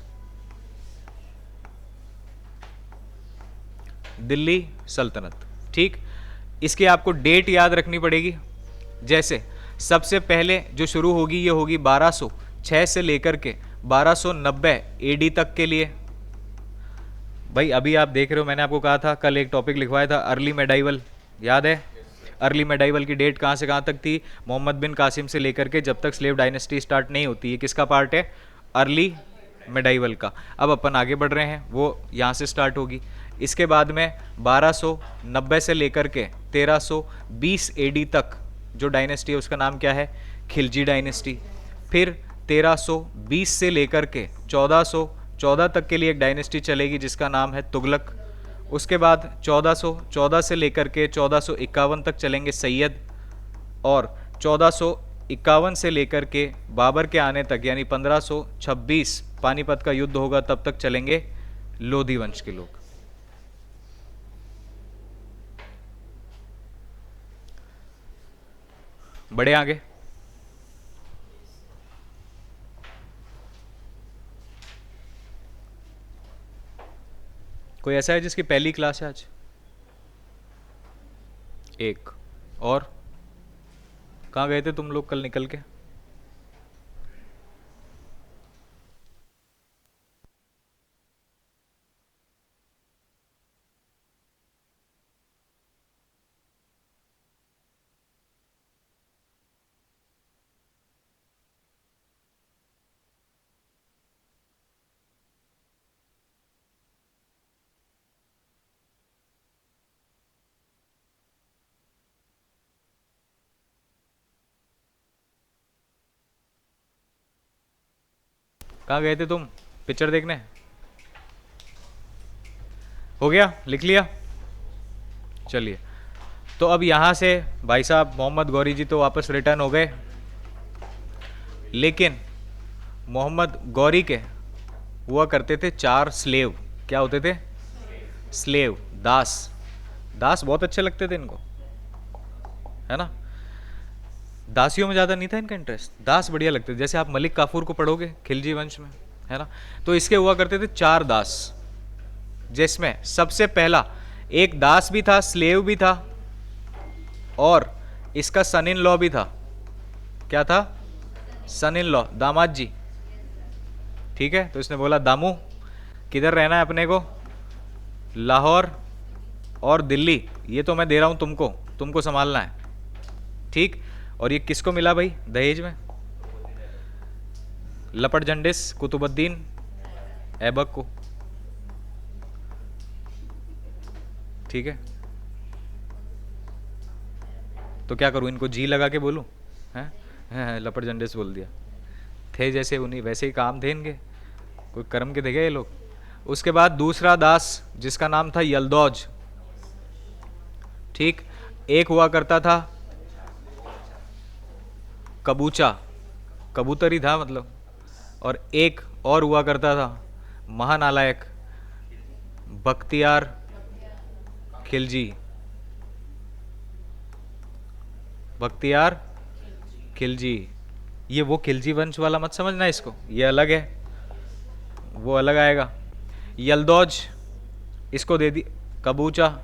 दिल्ली सल्तनत। ठीक, इसकी आपको डेट याद रखनी पड़ेगी। जैसे सबसे पहले जो शुरू होगी ये होगी 1206 से लेकर के 1290 एडी तक के लिए। भाई अभी आप देख रहे हो, मैंने आपको कहा था कल एक टॉपिक लिखवाया था अर्ली मेडाइवल, याद है? अर्ली मेडाइवल की डेट कहाँ से कहाँ तक थी? मोहम्मद बिन कासिम से लेकर के जब तक स्लेव डायनेस्टी स्टार्ट नहीं होती। ये किसका पार्ट है? अर्ली मेडाइवल का। अब अपन आगे बढ़ रहे हैं, वो यहाँ से स्टार्ट होगी। इसके बाद में 1290 से लेकर के 1320 एडी तक जो डायनेस्टी है उसका नाम क्या है? खिलजी डायनेस्टी। फिर 1320 से लेकर के 1414 तक के लिए एक डायनेस्टी चलेगी जिसका नाम है तुगलक। उसके बाद 1414 से लेकर के 1451 तक चलेंगे सैयद, और 1451 से लेकर के बाबर के आने तक यानी 1526 पानीपत का युद्ध होगा तब तक चलेंगे लोधी वंश के लोग। बड़े आगे। कोई ऐसा है जिसकी पहली क्लास है आज? एक और? कहाँ गए थे तुम लोग कल निकल के? कहाँ गए थे तुम पिक्चर देखने? हो गया, लिख लिया? चलिए, तो अब यहाँ से भाई साहब मोहम्मद गौरी जी तो वापस रिटर्न हो गए, लेकिन मोहम्मद गौरी के हुआ करते थे 4 स्लेव। क्या होते थे? स्लेव, दास। दास बहुत अच्छे लगते थे इनको, है ना? दासियों में ज़्यादा नहीं था इनका इंटरेस्ट, दास बढ़िया लगते थे। जैसे आप मलिक काफूर को पढ़ोगे खिलजी वंश में, है ना? तो इसके हुआ करते थे 4 दास, जिसमें सबसे पहला एक दास भी था, स्लेव भी था, और इसका सन इन लॉ भी था। क्या था? सन इन लॉ, दामाद जी। ठीक है, तो इसने बोला दामू किधर रहना है अपने को? लाहौर और दिल्ली, ये तो मैं दे रहा हूं तुमको, तुमको संभालना है। ठीक, और ये किसको मिला भाई दहेज में? लपट जंडिस कुतुबुद्दीन ऐबक को। ठीक है, तो क्या करूँ, इनको जी लगा के बोलूँ? हैं, लपट झंडे से बोल दिया। थे जैसे उन्हीं वैसे ही काम थे इनके, कोई कर्म के थे क्या ये लोग? उसके बाद दूसरा दास जिसका नाम था यलदौज, ठीक। एक हुआ करता था कबूचा, कबूतर ही था मतलब। और एक और हुआ करता था महानालायक बख्तियार खिलजी, बख्तियार खिलजी। ये वो खिलजी वंश वाला मत समझना इसको, ये अलग है, वो अलग आएगा। यलदौज इसको दे दी कबूचा,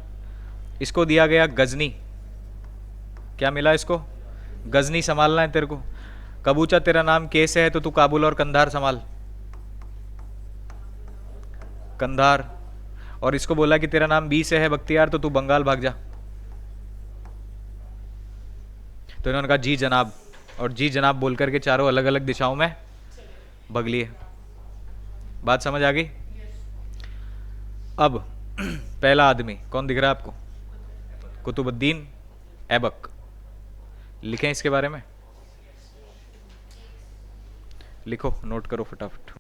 इसको दिया गया गजनी। क्या मिला इसको? गजनी संभालना है तेरे को। कबूचा तेरा नाम के से है तो तू काबुल और कंधार संभाल, कंधार। और इसको बोला कि तेरा नाम बी से है बख्तियार तो तू बंगाल भाग जा। तो इन्होंने कहा जी जनाब, और जी जनाब बोल करके चारों अलग अलग दिशाओं में भग लिए। बात समझ आ गई? अब पहला आदमी कौन दिख रहा है आपको? कुतुबुद्दीन ऐबक। लिखें इसके बारे में, लिखो, नोट करो फटाफट।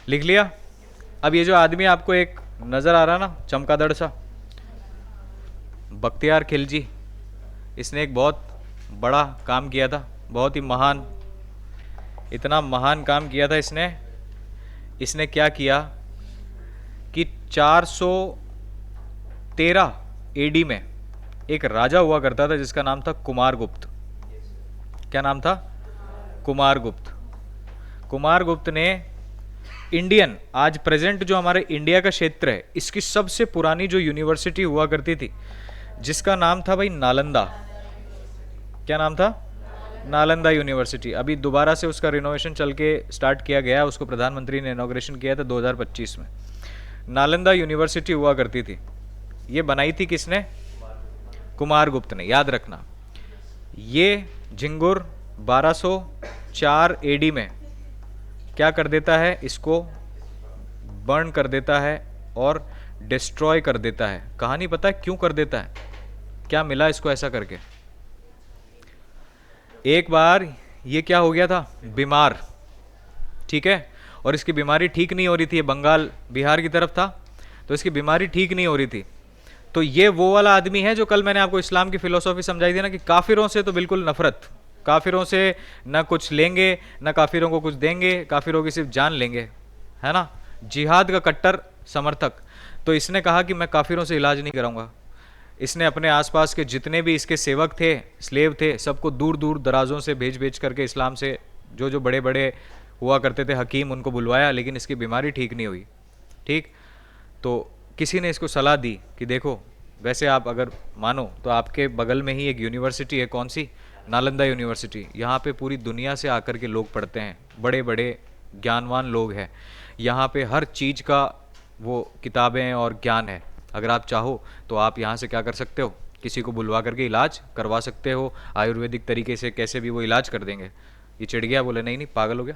लिख लिया? अब ये जो आदमी आपको एक नजर आ रहा ना चमकादड़ सा, बख्तियार खिलजी, इसने एक बहुत बड़ा काम किया था, बहुत ही महान, इतना महान काम किया था इसने। इसने क्या किया कि 413 एडी में एक राजा हुआ करता था जिसका नाम था कुमारगुप्त। क्या नाम था? कुमारगुप्त। कुमारगुप्त ने इंडियन, आज प्रेजेंट जो हमारे इंडिया का क्षेत्र है, इसकी सबसे पुरानी जो यूनिवर्सिटी हुआ करती थी जिसका नाम था भाई नालंदा। क्या नाम था? नालंदा यूनिवर्सिटी। अभी दोबारा से उसका रिनोवेशन चल के स्टार्ट किया गया, उसको प्रधानमंत्री ने इनॉग्रेशन किया था 2025 में। नालंदा यूनिवर्सिटी हुआ करती थी, ये बनाई थी किसने? कुमारगुप्त ने, याद रखना। ये झिंगुर 1204 एडी में क्या कर देता है? इसको बर्न कर देता है और डिस्ट्रॉय कर देता है। कहानी पता है क्यों कर देता है? क्या मिला इसको ऐसा करके? एक बार ये क्या हो गया था? बीमार, ठीक है, और इसकी बीमारी ठीक नहीं हो रही थी। ये बंगाल बिहार की तरफ था, तो इसकी बीमारी ठीक नहीं हो रही थी। तो ये वो वाला आदमी है जो कल मैंने आपको इस्लाम की फिलोसॉफी समझाई थी ना, कि काफिरों से तो बिल्कुल नफरत, काफिरों से ना कुछ लेंगे ना काफिरों को कुछ देंगे, काफिरों की सिर्फ जान लेंगे, है ना, जिहाद का कट्टर समर्थक। तो इसने कहा कि मैं काफिरों से इलाज नहीं कराऊंगा। इसने अपने आसपास के जितने भी इसके सेवक थे, स्लेव थे, सबको दूर दूर दराजों से भेज भेज करके इस्लाम से जो जो बड़े बड़े हुआ करते थे हकीम, उनको बुलवाया, लेकिन इसकी बीमारी ठीक नहीं हुई। ठीक, तो किसी ने इसको सलाह दी कि देखो, वैसे आप अगर मानो तो आपके बगल में ही एक यूनिवर्सिटी है, कौन सी? नालंदा यूनिवर्सिटी। यहाँ पे पूरी दुनिया से आकर के लोग पढ़ते हैं, बड़े बड़े ज्ञानवान लोग हैं। यहाँ पे हर चीज़ का वो किताबें और ज्ञान है। अगर आप चाहो तो आप यहाँ से क्या कर सकते हो? किसी को बुलवा करके इलाज करवा सकते हो, आयुर्वेदिक तरीके से कैसे भी वो इलाज कर देंगे। ये चिढ़ गया, बोले नहीं नहीं, पागल हो गया,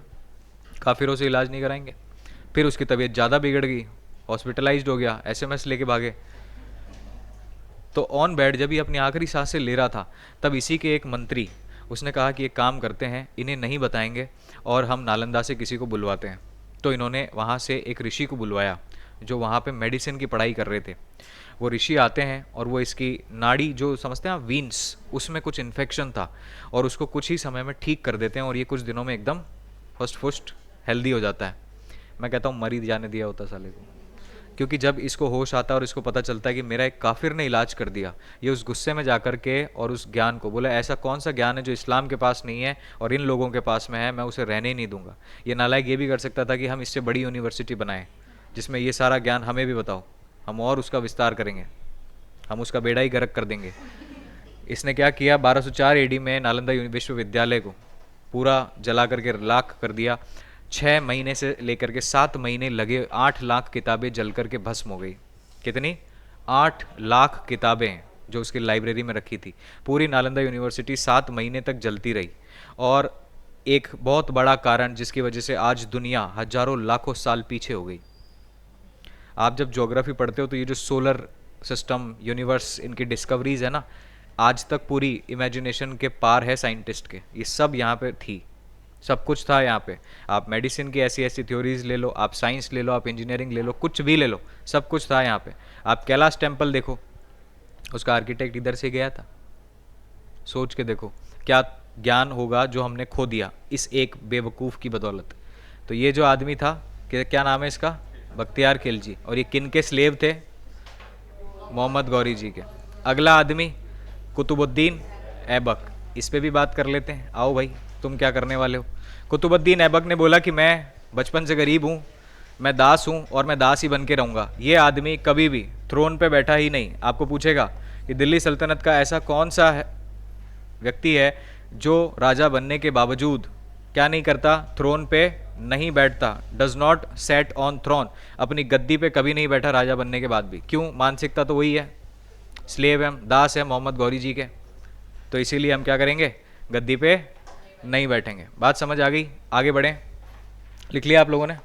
काफिरों से इलाज नहीं कराएंगे। फिर उसकी तबीयत ज़्यादा बिगड़ गई, हॉस्पिटलाइज्ड हो गया, एसएमएस लेके भागे। तो ऑन बेड जब ये अपनी आखिरी सांसें ले रहा था, तब इसी के एक मंत्री, उसने कहा कि एक काम करते हैं, इन्हें नहीं बताएंगे और हम नालंदा से किसी को बुलवाते हैं। तो इन्होंने वहाँ से एक ऋषि को बुलवाया जो वहाँ पे मेडिसिन की पढ़ाई कर रहे थे। वो ऋषि आते हैं और वो इसकी नाड़ी, जो समझते हैं वीन्स, उसमें कुछ इन्फेक्शन था और उसको कुछ ही समय में ठीक कर देते हैं और ये कुछ दिनों में एकदम फर्स्ट फुस्ट हेल्दी हो जाता है। मैं कहता हूँ मर ही जाने दिया होता साले को, क्योंकि जब इसको होश आता है और इसको पता चलता है कि मेरा एक काफिर ने इलाज कर दिया, ये उस गुस्से में जाकर के और उस ज्ञान को बोला, ऐसा कौन सा ज्ञान है जो इस्लाम के पास नहीं है और इन लोगों के पास में है, मैं उसे रहने ही नहीं दूंगा। ये नालायक ये भी कर सकता था कि हम इससे बड़ी यूनिवर्सिटी बनाएं जिसमें ये सारा ज्ञान हमें भी बताओ, हम और उसका विस्तार करेंगे, हम उसका बेड़ा ही गर्क कर देंगे। इसने क्या किया? 1204 एडी में नालंदा विश्वविद्यालय को पूरा जला करके राख कर दिया। 6 महीने से लेकर के 7 महीने लगे, 8 लाख किताबें जल करके भस्म हो गई। कितनी? 8 लाख किताबें जो उसकी लाइब्रेरी में रखी थी। पूरी नालंदा यूनिवर्सिटी 7 महीने तक जलती रही। और एक बहुत बड़ा कारण जिसकी वजह से आज दुनिया हजारों लाखों साल पीछे हो गई। आप जब ज्योग्राफी पढ़ते हो तो ये जो सोलर सिस्टम, यूनिवर्स, इनकी डिस्कवरीज है ना, आज तक पूरी इमेजिनेशन के पार है साइंटिस्ट के। ये सब यहाँ पे थी, सब कुछ था यहाँ पे। आप मेडिसिन की ऐसी ऐसी थ्योरीज ले लो, आप साइंस ले लो, आप इंजीनियरिंग ले लो, कुछ भी ले लो, सब कुछ था यहाँ पे। आप कैलाश टेम्पल देखो, उसका आर्किटेक्ट इधर से गया था। सोच के देखो क्या ज्ञान होगा जो हमने खो दिया इस एक बेवकूफ़ की बदौलत। तो ये जो आदमी था, क्या नाम है इसका? बख्तियार खिलजी। और ये किन के स्लेव थे? मोहम्मद गौरी जी के। अगला आदमी कुतुबुद्दीन ऐबक, इस पे भी बात कर लेते हैं। आओ भाई, तुम क्या करने वाले हो? कुतुबुद्दीन ऐबक ने बोला कि मैं बचपन से गरीब हूँ, मैं दास हूँ और मैं दास ही बन के रहूँगा। ये आदमी कभी भी थ्रोन पे बैठा ही नहीं। आपको पूछेगा कि दिल्ली सल्तनत का ऐसा कौन सा व्यक्ति है जो राजा बनने के बावजूद क्या नहीं करता? थ्रोन पे नहीं बैठता, does not set on throne. अपनी गद्दी पे कभी नहीं बैठा राजा बनने के बाद भी। क्यों? मानसिकता तो वही है, स्लेव है, दास है मोहम्मद गौरी जी के। तो इसीलिए हम क्या करेंगे? गद्दी पे नहीं बैठेंगे। बात समझ आ गई? आगे बढ़ें। लिख लिया आप लोगों ने?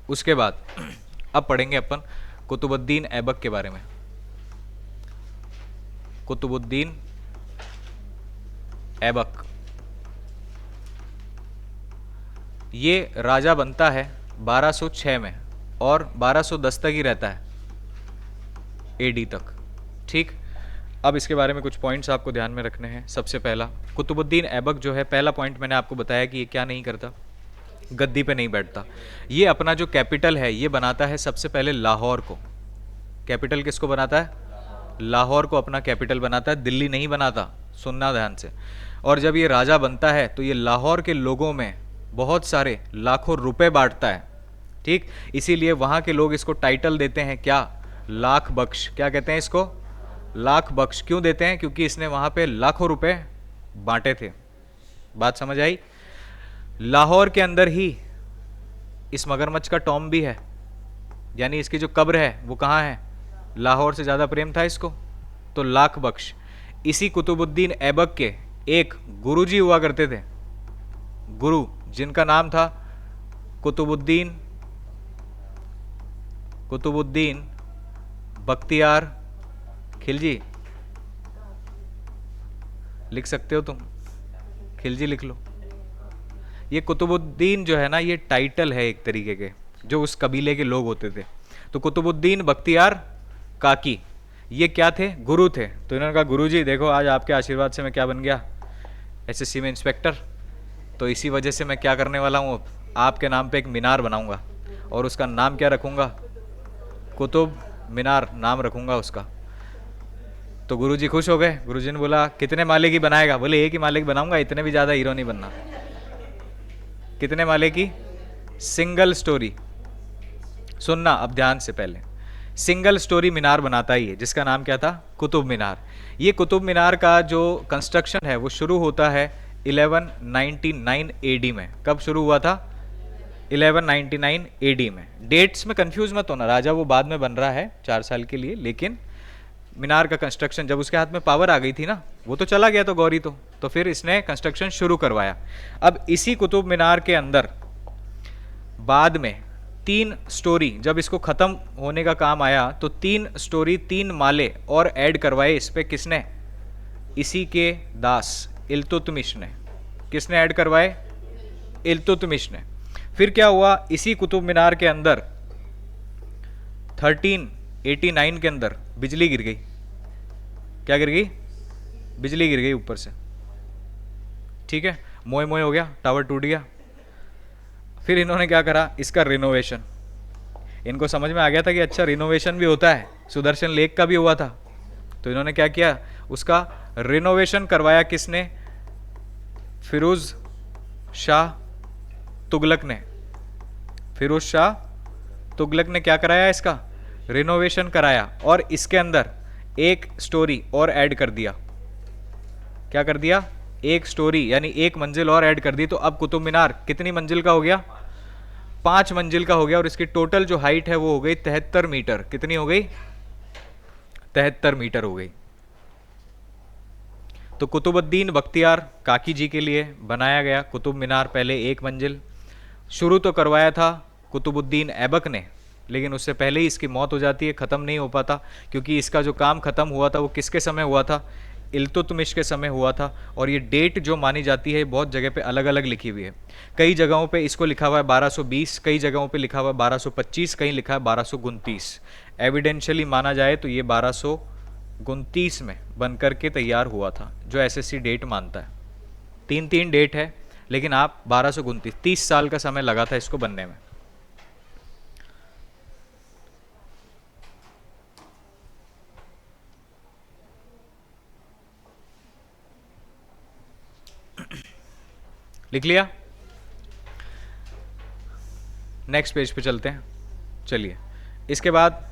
उसके बाद अब पढ़ेंगे अपन कुतुबुद्दीन ऐबक के बारे में। कुतुबुद्दीन ऐबक ये राजा बनता है 1206 में और 1210 तक ही रहता है, एडी तक। ठीक, अब इसके बारे में कुछ पॉइंट्स आपको ध्यान में रखने हैं। सबसे पहला, कुतुबुद्दीन ऐबक जो है, पहला पॉइंट मैंने आपको बताया कि ये क्या नहीं करता? गद्दी पे नहीं बैठता। ये अपना जो कैपिटल है ये बनाता है सबसे पहले लाहौर को। कैपिटल किसको बनाता है? लाहौर को अपना कैपिटल बनाता है, दिल्ली नहीं बनाता। सुनना ध्यान से। और जब ये राजा बनता है तो ये लाहौर के लोगों में बहुत सारे लाखों रुपए बांटता है। ठीक, इसीलिए वहाँ के लोग इसको टाइटल देते हैं क्या? लाख बख्श। क्या कहते हैं इसको? लाख बख्श। क्यों देते हैं? क्योंकि इसने वहाँ पे लाखों रुपए बांटे थे। बात समझ आई? लाहौर के अंदर ही इस मगरमच्छ का टॉम भी है, यानी इसकी जो कब्र है वो कहाँ है? लाहौर से ज़्यादा प्रेम था इसको, तो लाख बख्श। इसी कुतुबुद्दीन ऐबक के एक गुरुजी हुआ करते थे, गुरु, जिनका नाम था कुतुबुद्दीन बख्तियार खिलजी। लिख सकते हो तुम, खिलजी लिख लो। ये कुतुबुद्दीन जो है ना, ये टाइटल है एक तरीके के, जो उस कबीले के लोग होते थे। तो कुतुबुद्दीन बख्तियार काकी ये क्या थे? गुरु थे। तो इन्होंने कहा गुरुजी देखो आज आपके आशीर्वाद से मैं क्या बन गया? एसएससी में इंस्पेक्टर। तो इसी वजह से मैं क्या करने वाला हूँ? आपके नाम पे एक मीनार बनाऊंगा और उसका नाम क्या रखूंगा? कुतुब मीनार नाम रखूंगा उसका। तो गुरुजी खुश हो गए। गुरुजी ने बोला कितने माले की बनाएगा? बोले एक ही माले की बनाऊंगा, इतने भी ज़्यादा हीरो नहीं बनना। कितने माले की? Single storey. सुनना अब ध्यान से, पहले सिंगल स्टोरी मीनार बनाता ही है, जिसका नाम क्या था? कुतुब मीनार। ये कुतुब मीनार का जो कंस्ट्रक्शन है वो शुरू होता है 1199 एडी में। कब शुरू हुआ था? 1199 एडी में। डेट्स में कंफ्यूज मत होना, राजा वो बाद में बन रहा है 4 साल के लिए, लेकिन मीनार का कंस्ट्रक्शन जब उसके हाथ में पावर आ गई थी ना, वो तो चला गया तो गौरी तो फिर इसने कंस्ट्रक्शन शुरू करवाया। अब इसी कुतुब मीनार के अंदर बाद में 3 स्टोरी, जब इसको खत्म होने का काम आया तो 3 स्टोरी 3 माले और ऐड करवाए इस पे। किसने? इसी के दास इल्तुतमिश ने। किसने ऐड करवाए? इल्तुतमिश ने। फिर क्या हुआ? इसी कुतुब मीनार के अंदर 1389 के अंदर बिजली गिर गई। क्या गिर गई? बिजली गिर गई ऊपर से। ठीक है, मोए मोए हो गया, टावर टूट गया। फिर इन्होंने क्या करा? इसका रिनोवेशन। इनको समझ में आ गया था कि अच्छा रिनोवेशन भी होता है, सुदर्शन लेक का भी हुआ था। तो इन्होंने क्या किया? उसका रिनोवेशन करवाया। किसने? फिरोज शाह तुगलक ने। फिरोज शाह तुगलक ने क्या कराया? इसका रिनोवेशन कराया और इसके अंदर एक स्टोरी और ऐड कर दिया। क्या कर दिया? एक स्टोरी यानी एक मंजिल और ऐड कर दी, तो अब कुतुब मीनार कितनी मंजिल का हो गया? 5 मंजिल का हो गया, और इसकी टोटल जो हाइट है वो हो गई 73 मीटर। कितनी हो गई? 73 मीटर हो गई। तो कुतुबुद्दीन बख्तियार काकी जी के लिए बनाया गया कुतुब मीनार, पहले एक मंजिल। शुरू तो करवाया था कुतुबुद्दीन ऐबक ने, लेकिन उससे पहले ही इसकी मौत हो जाती है, ख़त्म नहीं हो पाता, क्योंकि इसका जो काम ख़त्म हुआ था वो किसके समय हुआ था? इल्तुतमिश के समय हुआ था। और ये डेट जो मानी जाती है बहुत जगह पे अलग अलग लिखी हुई है। कई जगहों पे इसको लिखा हुआ है 1220, कई जगहों पे लिखा हुआ है 1225, कहीं लिखा है 1229। एविडेंशियली माना जाए तो ये 1229 में बन करके तैयार हुआ था, जो एसएससी डेट मानता है। तीन तीन डेट है, लेकिन आप 1229, 30 साल का समय लगा था इसको बनने में। लिख लिया? नेक्स्ट पेज पे चलते हैं। चलिए, इसके बाद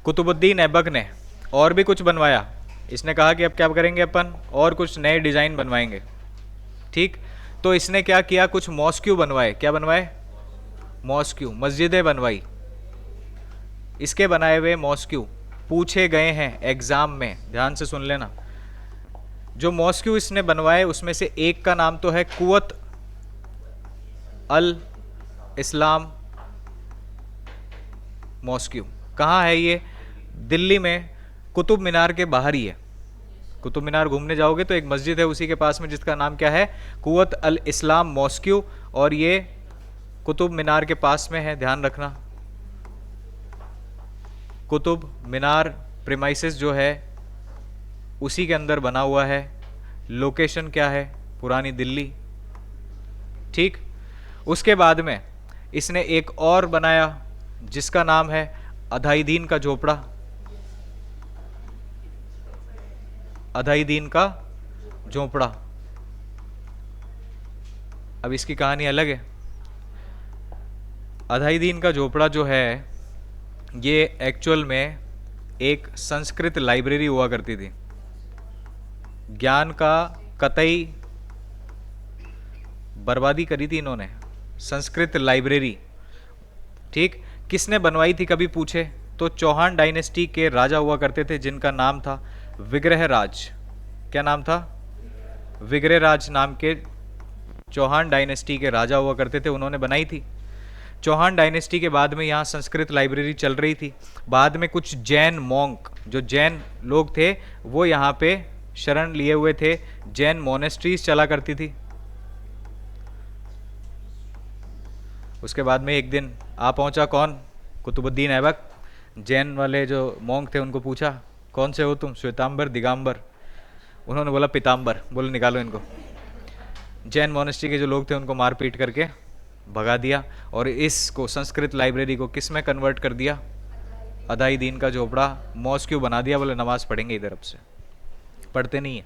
कुतुबुद्दीन ऐबक ने और भी कुछ बनवाया। इसने कहा कि अब क्या करेंगे अपन, और कुछ नए डिज़ाइन बनवाएंगे। ठीक, तो इसने क्या किया, कुछ मॉस्क्यू बनवाए। क्या बनवाए? मॉस्क्यू, मस्जिदें बनवाई। इसके बनाए हुए मॉस्क्यू पूछे गए हैं एग्जाम में, ध्यान से सुन लेना। जो मॉस्क्यू इसने बनवाए उसमें से एक का नाम तो है कुवत अल इस्लाम मॉस्क्यू। कहाँ है ये? दिल्ली में, कुतुब मीनार के बाहर ही है। कुतुब मीनार घूमने जाओगे तो एक मस्जिद है उसी के पास में, जिसका नाम क्या है? कुवत अल इस्लाम मॉस्क्यू, और ये कुतुब मीनार के पास में है, ध्यान रखना। कुतुब मीनार प्रीमाइसेस जो है उसी के अंदर बना हुआ है। लोकेशन क्या है? पुरानी दिल्ली। ठीक, उसके बाद में इसने एक और बनाया जिसका नाम है अधाईदीन का झोपड़ा। अधाईदीन का झोपड़ा। अब इसकी कहानी अलग है। अधाईदीन का झोपड़ा जो है ये एक्चुअल में एक संस्कृत लाइब्रेरी हुआ करती थी। ज्ञान का कतई बर्बादी करी थी इन्होंने, संस्कृत लाइब्रेरी। ठीक, किसने बनवाई थी कभी पूछे तो चौहान डायनेस्टी के राजा हुआ करते थे जिनका नाम था विग्रहराज। क्या नाम था? विग्रहराज नाम के चौहान डायनेस्टी के राजा हुआ करते थे, उन्होंने बनाई थी। चौहान डायनेस्टी के बाद में यहाँ संस्कृत लाइब्रेरी चल रही थी। बाद में कुछ जैन मॉन्क, जो जैन लोग थे वो यहाँ पे शरण लिए हुए थे, जैन मोनेस्ट्रीज चला करती थी। उसके बाद में एक दिन आ पहुंचा कौन? कुतुबुद्दीन ऐबक। जैन वाले जो मॉन्क थे उनको पूछा कौन से हो तुम, श्वेतांबर दिगंबर? उन्होंने बोला पीताम्बर। बोले निकालो इनको। जैन मोनेस्ट्री के जो लोग थे उनको मार पीट करके भगा दिया, और इसको संस्कृत लाइब्रेरी को किस में कन्वर्ट कर दिया? अधाईदीन का झोपड़ा मॉस्क्यू बना दिया। बोले नमाज पढ़ेंगे इधर, अब से पढ़ते नहीं है,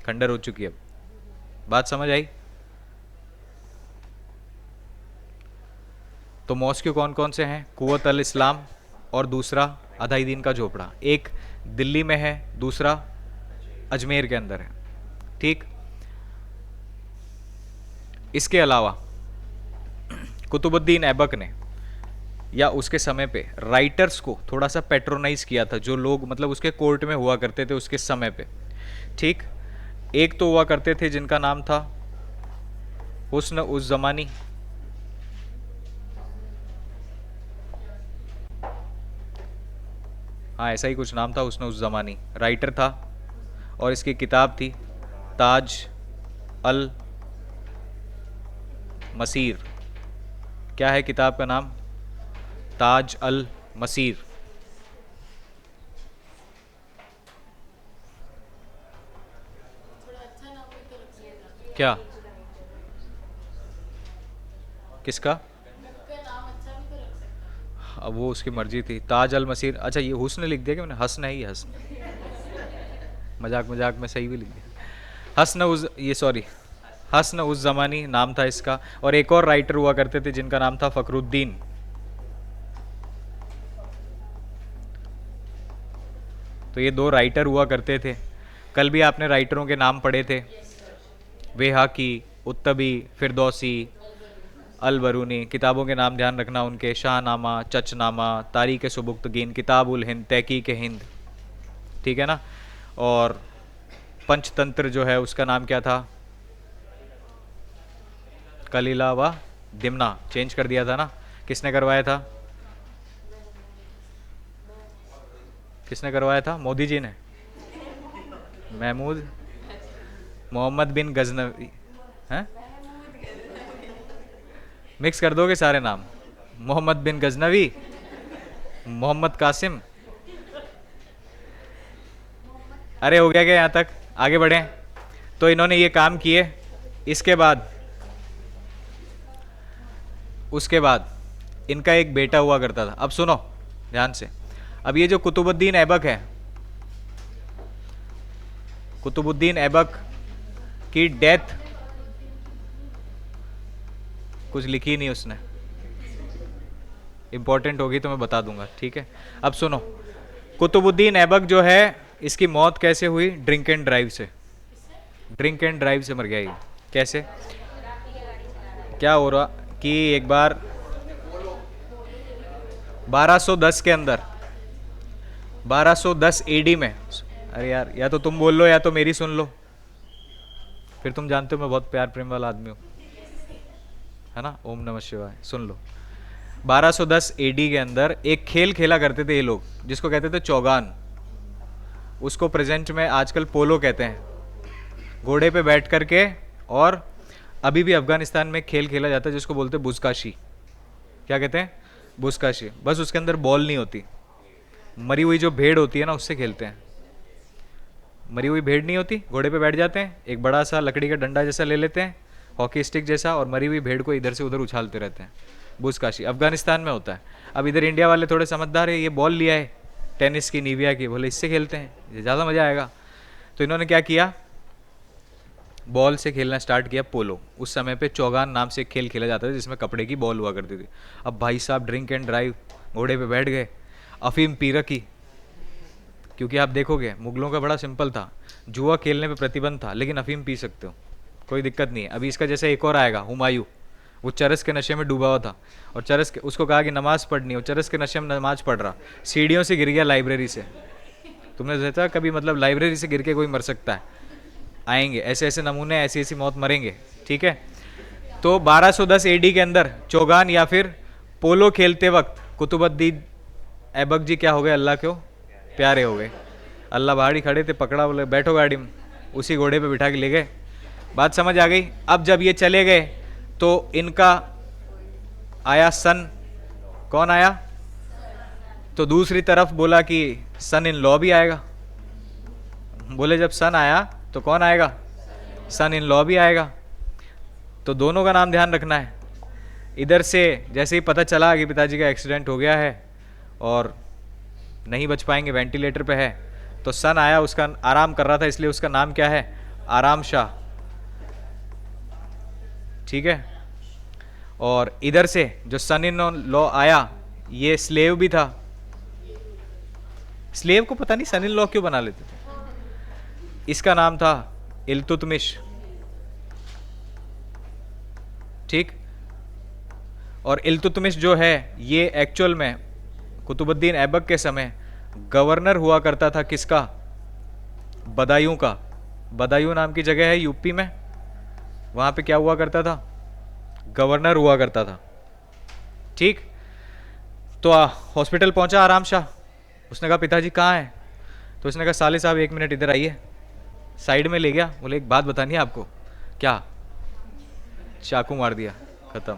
खंडर हो चुकी है। अब बात समझ आई? तो मॉस्क्यू कौन कौन से हैं? कुवत अल इस्लाम और दूसरा अधाईदीन का झोपड़ा। एक दिल्ली में है, दूसरा अजमेर के अंदर है। ठीक, इसके अलावा कुतुबुद्दीन ऐबक ने या उसके समय पे राइटर्स को थोड़ा सा पेट्रोनाइज किया था, जो लोग मतलब उसके कोर्ट में हुआ करते थे उसके समय पे। ठीक, एक तो हुआ करते थे जिनका नाम था हुस्न उस जमानी। हाँ, ऐसा ही कुछ नाम था, हुस्न उस जमानी, राइटर था। और इसकी किताब थी ताज अल मसीर। क्या है किताब का नाम? ताज अल मसीर। क्या? किसका? अब वो उसकी मर्जी थी। ताज अल मसीर। अच्छा, ये हुस्न लिख दिया कि मैंने? हसन है ये, हसन। मजाक मजाक में सही भी लिख दिया। हसन उस, ये सॉरी, हसन उस जमानी नाम था इसका। और एक और राइटर हुआ करते थे जिनका नाम था फखरुद्दीन। तो ये दो राइटर हुआ करते थे। कल भी आपने राइटरों के नाम पढ़े थे। वेहाकी, उत्तबी, फिरदौसी, अल बरूनी। किताबों के नाम ध्यान रखना उनके, शाहनामा, चचनामा, तारीख सुबुक्तगीन, किताब उल हिंद, तहकीक हिंद, ठीक है ना। और पंचतंत्र जो है उसका नाम क्या था? कलीला व दिमना, चेंज कर दिया था ना। किसने करवाया था? किसने करवाया था? मोदी जी ने। महमूद मोहम्मद बिन गजनवी हैं? मिक्स कर दोगे सारे नाम? मोहम्मद बिन गजनवी, मोहम्मद कासिम। अरे हो गया क्या यहाँ तक? आगे बढ़ें। तो इन्होंने ये काम किए। इसके बाद उसके बाद इनका एक बेटा हुआ करता था। अब सुनो ध्यान से। अब ये जो कुतुबुद्दीन ऐबक है, कुतुबुद्दीन ऐबक की डेथ कुछ लिखी नहीं उसने, इंपॉर्टेंट होगी तो मैं बता दूंगा, ठीक है। अब सुनो, कुतुबुद्दीन ऐबक जो है इसकी मौत कैसे हुई? ड्रिंक एंड ड्राइव से। ड्रिंक एंड ड्राइव से मर गया ये। कैसे? क्या हो रहा कि एक बार 1210 के अंदर, 1210 एडी में, अरे यार या तो तुम बोल लो या तो मेरी सुन लो, फिर तुम जानते हो मैं बहुत प्यार प्रेम वाला आदमी हूँ, है ना। ओम नमः शिवाय। सुन लो, 1210 एडी के अंदर एक खेल खेला करते थे ये लोग जिसको कहते थे चौगान। उसको प्रेजेंट में आजकल पोलो कहते हैं। घोड़े पे बैठ करके, और अभी भी अफगानिस्तान में खेल खेला जाता है जिसको बोलते हैं बुस्काशी। क्या कहते हैं? बुस्काशी। बस उसके अंदर बॉल नहीं होती, मरी हुई जो भेड़ होती है ना उससे खेलते हैं। मरी हुई भेड़ नहीं होती, घोड़े पे बैठ जाते हैं, एक बड़ा सा लकड़ी का डंडा जैसा ले लेते हैं, हॉकी स्टिक जैसा, और मरी हुई भेड़ को इधर से उधर उछालते रहते हैं। बुस्काशी अफगानिस्तान में होता है। अब इधर इंडिया वाले थोड़े समझदार है, ये बॉल लिया है टेनिस की, निविया की, बोले इससे खेलते हैं, ज़्यादा मज़ा आएगा। तो इन्होंने क्या किया, बॉल से खेलना स्टार्ट किया पोलो। उस समय पे चौगान नाम से एक खेल खेला जाता था जिसमें कपड़े की बॉल हुआ करती थी। अब भाई साहब ड्रिंक एंड ड्राइव, घोड़े पे बैठ गए, अफीम पी रखी। क्योंकि आप देखोगे मुगलों का बड़ा सिंपल था, जुआ खेलने पे प्रतिबंध था, लेकिन अफीम पी सकते हो, कोई दिक्कत नहीं है। अभी इसका जैसे एक और आएगा हुमायूं, वो चरस के नशे में डूबा हुआ था, और चरस के उसको कहा कि नमाज पढ़नी हो, चरस के नशे में नमाज पढ़ रहा, सीढ़ियों से गिर गया लाइब्रेरी से। तुमने देखा कभी, मतलब लाइब्रेरी से गिर के कोई मर सकता है? आएंगे ऐसे ऐसे नमूने, ऐसी ऐसी मौत मरेंगे, ठीक है। तो 1210 एडी के अंदर चौगान या फिर पोलो खेलते वक्त कुतुबुद्दीन ऐबक जी क्या हो गए? अल्लाह क्यों प्यारे हो गए। अल्लाह बाहर ही खड़े थे, पकड़ा, बोले बैठो गाड़ी में, उसी घोड़े पे बिठा के ले गए। बात समझ आ गई? अब जब ये चले गए तो इनका आया सन। कौन आया? तो दूसरी तरफ बोला कि सन इन लॉ भी आएगा। बोले जब सन आया तो कौन आएगा? सन इन लॉ भी आएगा। तो दोनों का नाम ध्यान रखना है। इधर से जैसे ही पता चला कि पिताजी का एक्सीडेंट हो गया है और नहीं बच पाएंगे, वेंटिलेटर पे है, तो सन आया, उसका आराम कर रहा था, इसलिए उसका नाम क्या है? आराम शाह, ठीक है। और इधर से जो सन इन लॉ आया, ये स्लेव भी था। स्लेव को पता नहीं सन इन लॉ क्यों बना लेते थे। इसका नाम था इल्तुतमिश, ठीक। और इल्तुतमिश जो है ये एक्चुअल में कुतुबुद्दीन ऐबक के समय गवर्नर हुआ करता था। किसका? बदायूं का। बदायूं नाम की जगह है यूपी में, वहां पे क्या हुआ करता था? गवर्नर हुआ करता था, ठीक। तो हॉस्पिटल पहुंचा आराम शाह, उसने कहा पिताजी कहाँ हैं? तो उसने कहा साले साहब 1 मिनट इधर आइए। साइड में ले गया, बोले एक बात बतानी है आपको। क्या? चाकू मार दिया, खत्म।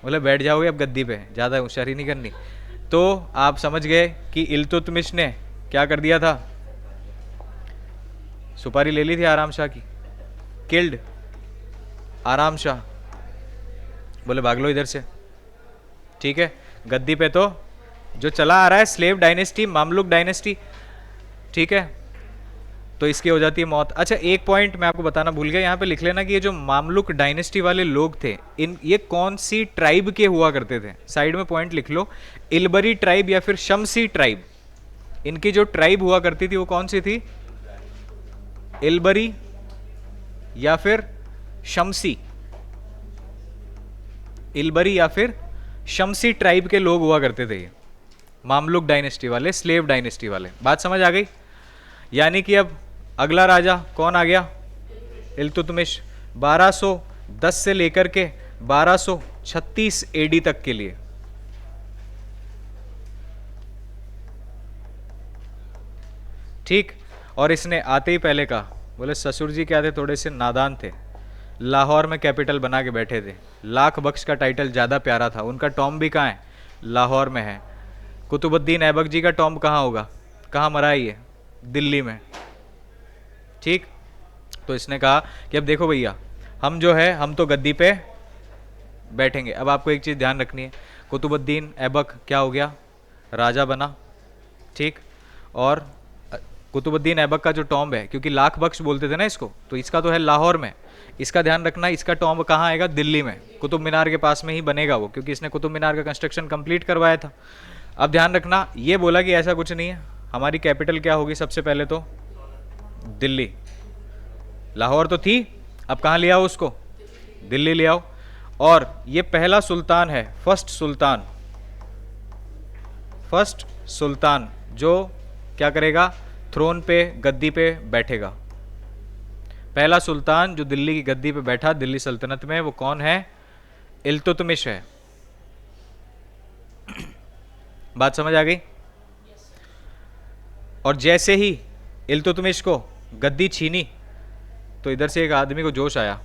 बोले बैठ जाओगे अब गद्दी पे, ज़्यादा होशियारी नहीं करनी। तो आप समझ गए कि इल्तुतमिश ने क्या कर दिया था? सुपारी ले ली थी आराम शाह की, किल्ड आराम शाह। बोले भाग लो इधर से, ठीक है। गद्दी पे तो जो चला आ रहा है स्लेव डायनेस्टी, मामलुक डायनेस्टी, ठीक है। तो इसकी हो जाती है मौत। अच्छा एक पॉइंट मैं आपको बताना भूल गया, यहाँ पे लिख लेना कि ये जो मामलुक डायनेस्टी वाले लोग थे, इन ये कौन सी ट्राइब के हुआ करते थे? साइड में पॉइंट लिख लो, इलबरी ट्राइब या फिर शमसी ट्राइब। इनकी जो ट्राइब हुआ करती थी वो कौन सी थी? इलबरी या फिर शमसी, इलबरी या फिर शमसी ट्राइब के लोग हुआ करते थे ये, मामलुक डायनेस्टी वाले, स्लेव डायनेस्टी वाले। बात समझ आ गई? यानी कि अब अगला राजा कौन आ गया? इल्तुतमिश। 1210 से लेकर के 1236 एडी तक के लिए। ठीक। और इसने आते ही पहले कहा, बोले ससुर जी क्या थे, थोड़े से नादान थे, लाहौर में कैपिटल बना के बैठे थे, लाख बख्श का टाइटल ज़्यादा प्यारा था। उनका टॉम्ब भी कहाँ है? लाहौर में है। कुतुबुद्दीन ऐबक जी का टॉम्ब कहाँ होगा? कहाँ मरा है ये? दिल्ली में। ठीक। तो इसने कहा कि अब देखो भैया, हम जो है हम तो गद्दी पे बैठेंगे। अब आपको एक चीज़ ध्यान रखनी है, कुतुबुद्दीन ऐबक क्या हो गया? राजा बना। ठीक। और कुतुबुद्दीन ऐबक का जो टॉम्ब है, क्योंकि लाख बख्श बोलते थे ना इसको, तो इसका तो है लाहौर में। इसका ध्यान रखना, इसका टॉम्ब कहाँ आएगा? दिल्ली में, कुतुब मीनार के पास में ही बनेगा वो, क्योंकि इसने कुतुब मीनार का कंस्ट्रक्शन कंप्लीट करवाया था। अब ध्यान रखना, ये बोला कि ऐसा कुछ नहीं है, हमारी कैपिटल क्या होगी? सबसे पहले तो दिल्ली। लाहौर तो थी, अब कहाँ ले आओ उसको? दिल्ली ले आओ। और ये पहला सुल्तान है, फर्स्ट सुल्तान जो क्या करेगा? थ्रोन पे, गद्दी पे बैठेगा। पहला सुल्तान जो दिल्ली की गद्दी पे बैठा दिल्ली सल्तनत में, वो कौन है? इल्तुतमिश है। बात समझ आ गई? और जैसे ही इल्तुतमिश को गद्दी छीनी, तो इधर से एक आदमी को जोश आया,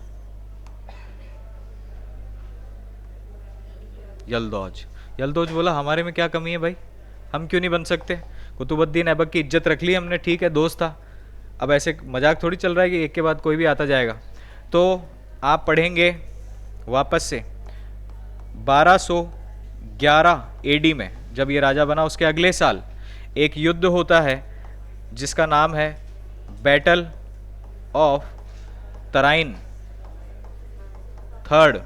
यलदौज बोला हमारे में क्या कमी है भाई, हम क्यों नहीं बन सकते? कुतुबुद्दीन ऐबक की इज्जत रख ली हमने, ठीक है, दोस्त था। अब ऐसे मजाक थोड़ी चल रहा है कि एक के बाद कोई भी आता जाएगा। तो आप पढ़ेंगे वापस से 1211 एडी में, जब ये राजा बना, उसके अगले साल एक युद्ध होता है जिसका नाम है battle of Tarain third.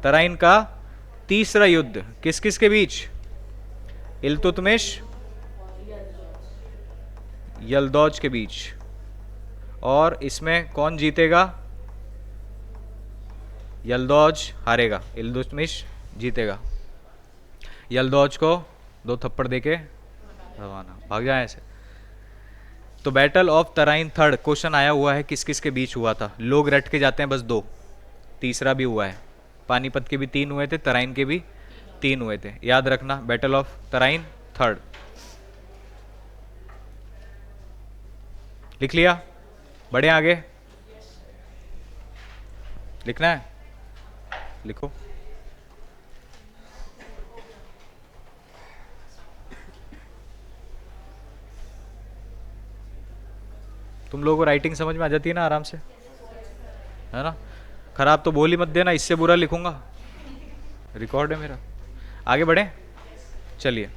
Tarain का तीसरा युद्ध किस किस के बीच? इल्तुतमिश, यलदौज के बीच। और इसमें कौन जीतेगा? यलदौज हारेगा, इल्तुतमिश जीतेगा। यलदौज को 2 थप्पड़ देके रवाना, भाग जाए ऐसे। तो battle of Tarain third question आया हुआ है, किस किस के बीच हुआ था? लोग रट के जाते हैं बस 2, तीसरा भी हुआ है। पानीपत के भी 3 हुए थे, तराइन के भी 3 हुए थे, याद रखना। बैटल ऑफ तराइन थर्ड लिख लिया? बढ़े आगे? लिखना है? लिखो। तुम लोगों को राइटिंग समझ में आ जाती है ना आराम से, है ना? खराब तो बोल ही मत देना, इससे बुरा लिखूंगा, रिकॉर्ड है मेरा। आगे बढ़े, चलिए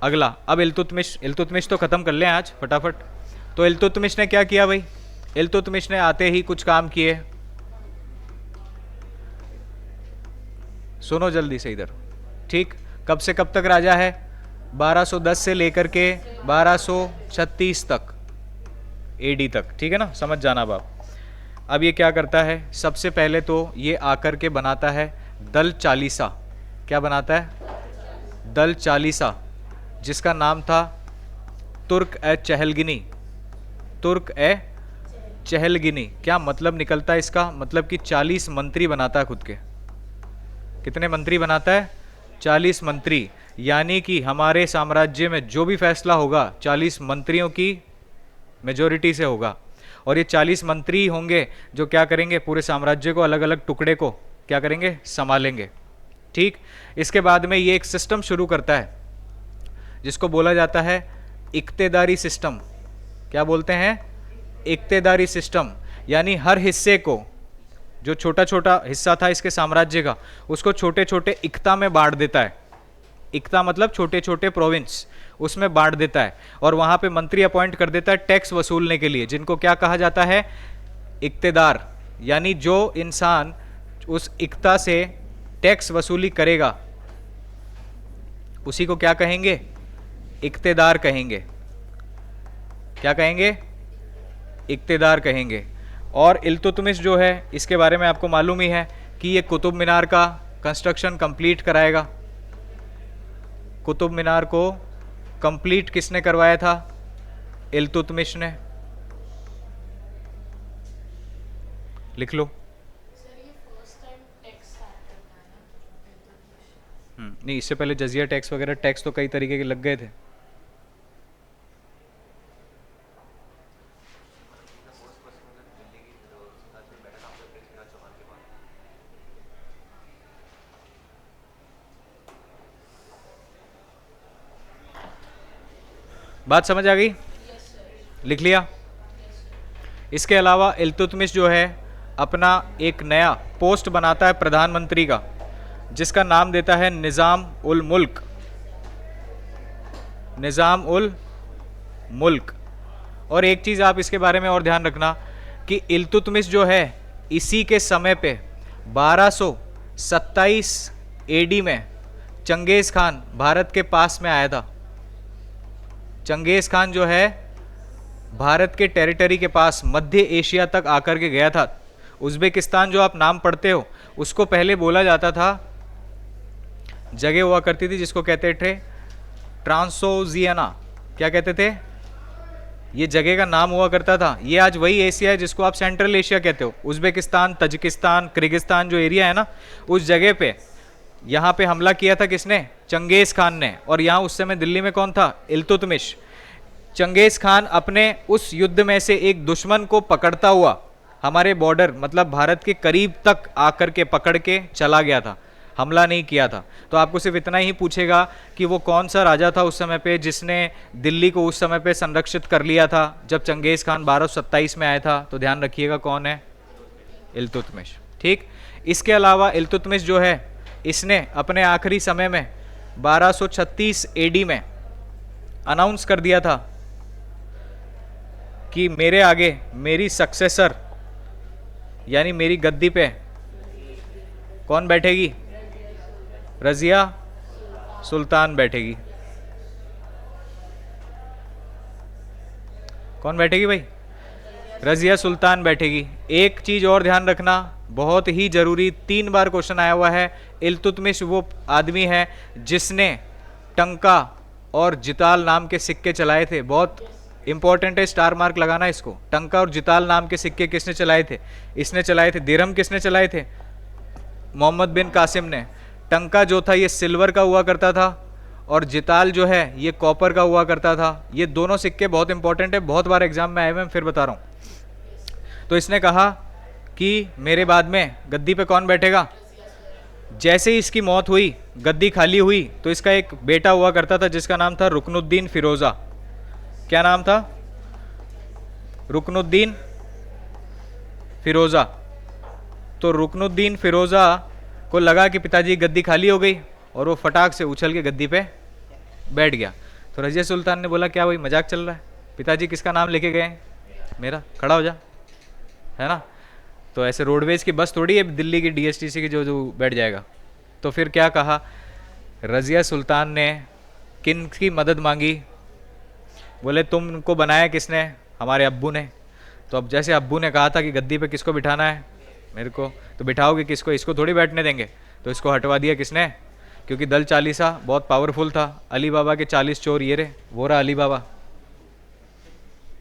अगला। अब इल्तुतमिश तो खत्म कर लें आज फटाफट। तो इल्तुतमिश ने क्या किया भाई? इल्तुतमिश ने आते ही कुछ काम किए, सुनो जल्दी से इधर। ठीक। कब से कब तक राजा है? 1210 से लेकर के 1236 तक एडी तक, ठीक है ना? समझ जाना बाप। अब ये क्या करता है? सबसे पहले तो ये आकर के बनाता है दल चालीसा। क्या बनाता है? दल चालीसा, जिसका नाम था तुर्क ए चहलगिनी। तुर्क ए चहलगिनी क्या मतलब निकलता है इसका? मतलब कि 40 मंत्री बनाता है खुद के। कितने मंत्री बनाता है? 40 मंत्री। यानी कि हमारे साम्राज्य में जो भी फैसला होगा 40 मंत्रियों की मेजोरिटी से होगा। और ये 40 मंत्री होंगे जो क्या करेंगे? पूरे साम्राज्य को, अलग अलग टुकड़े को क्या करेंगे? संभालेंगे। ठीक। इसके बाद में ये एक सिस्टम शुरू करता है जिसको बोला जाता है इक्तेदारी सिस्टम। क्या बोलते हैं? इक्तेदारी सिस्टम। यानी हर हिस्से को, जो छोटा छोटा हिस्सा था इसके साम्राज्य का, उसको छोटे छोटे इक्ता में बांट देता है। इक्ता मतलब छोटे छोटे प्रोविंस, उसमें बांट देता है। और वहां पे मंत्री अपॉइंट कर देता है टैक्स वसूलने के लिए, जिनको क्या कहा जाता है? इक्तेदार। यानी जो इंसान उस इक्ता से टैक्स वसूली करेगा उसी को क्या कहेंगे? इक्तेदार कहेंगे। क्या कहेंगे? इक्तेदार कहेंगे। और इल्तुतमिश जो है इसके बारे में आपको मालूम ही है कि ये कुतुब मीनार का कंस्ट्रक्शन कंप्लीट कराएगा। कुतुब मीनार को कंप्लीट किसने करवाया था? इल्तुतमिश ने। लिख लो। नहीं, इससे पहले जजिया टैक्स वगैरह टैक्स तो कई तरीके के लग गए थे। बात समझ आ गई? लिख लिया? इसके अलावा इल्तुतमिश जो है अपना एक नया पोस्ट बनाता है प्रधानमंत्री का, जिसका नाम देता है निज़ाम उल मुल्क। निज़ाम उल मुल्क। और एक चीज़ आप इसके बारे में और ध्यान रखना कि इल्तुतमिश जो है इसी के समय पे 1227 एडी में चंगेज़ खान भारत के पास में आया था। चंगेज़ खान जो है भारत के टेरिटरी के पास मध्य एशिया तक आकर के गया था। उज़्बेकिस्तान जो आप नाम पढ़ते हो उसको पहले बोला जाता था, जगह हुआ करती थी जिसको कहते थे ट्रांसोजियाना। क्या कहते थे? ये जगह का नाम हुआ करता था। ये आज वही एशिया है जिसको आप सेंट्रल एशिया कहते हो। उज़्बेकिस्तान, तजिकिस्तान, किर्गिस्तान जो एरिया है ना, उस जगह पे यहाँ पे हमला किया था किसने? चंगेज़ खान ने। और यहाँ उस समय दिल्ली में कौन था? इल्तुतमिश। चंगेज़ खान अपने उस युद्ध में से एक दुश्मन को पकड़ता हुआ हमारे बॉर्डर मतलब भारत के करीब तक आकर के पकड़ के चला गया था, हमला नहीं किया था। तो आपको सिर्फ इतना ही पूछेगा कि वो कौन सा राजा था उस समय पे जिसने दिल्ली को उस समय पे संरक्षित कर लिया था जब चंगेज़ खान 1227 में आया था। तो ध्यान रखिएगा कौन है? इल्तुतमिश। ठीक। इसके अलावा इल्तुतमिश जो है इसने अपने आखिरी समय में 1236 एडी में अनाउंस कर दिया था कि मेरे आगे मेरी सक्सेसर यानी मेरी गद्दी पे कौन बैठेगी? रज़िया सुल्तान बैठेगी। कौन बैठेगी भाई? रज़िया सुल्तान बैठेगी। एक चीज़ और ध्यान रखना, बहुत ही जरूरी, 3 बार क्वेश्चन आया हुआ है। इल्तुतमिश वो आदमी है जिसने टंका और जिताल नाम के सिक्के चलाए थे। बहुत इंपॉर्टेंट है, स्टार मार्क लगाना इसको। टंका और जिताल नाम के सिक्के किसने चलाए थे? इसने चलाए थे। दिरहम किसने चलाए थे? मोहम्मद बिन कासिम ने। टंका जो था ये सिल्वर का हुआ करता था और जिताल जो है ये कॉपर का हुआ करता था। ये दोनों सिक्के बहुत इंपॉर्टेंट है, बहुत बार एग्जाम में आए हुए हैं, फिर बता रहा हूँ। तो इसने कहा कि मेरे बाद में गद्दी पे कौन बैठेगा? जैसे ही इसकी मौत हुई, गद्दी खाली हुई, तो इसका एक बेटा हुआ करता था जिसका नाम था रुकनुद्दीन फिरोज़ा। क्या नाम था? रुकनुद्दीन फिरोज़ा। तो रुकनुद्दीन फिरोज़ा को लगा कि पिताजी की गद्दी खाली हो गई और वो फटाक से उछल के गद्दी पे बैठ गया। तो रज़िया सुल्तान ने बोला, क्या भाई मजाक चल रहा है? पिताजी किसका नाम लेके गए? मेरा। खड़ा हो जा, है ना? तो ऐसे रोडवेज की बस थोड़ी है दिल्ली की DSTC की जो बैठ जाएगा। तो फिर क्या कहा? रज़िया सुल्तान ने किन की मदद मांगी? बोले तुमको बनाया किसने? हमारे अब्बू ने। तो अब जैसे अब्बू ने कहा था कि गद्दी पे किसको बिठाना है? मेरे को। तो बिठाओगे किसको? इसको थोड़ी बैठने देंगे। तो इसको हटवा दिया किसने? क्योंकि दल चालीसा बहुत पावरफुल था। अली बाबा के 40 चोर ये रहे, वो रहा अली बाबा।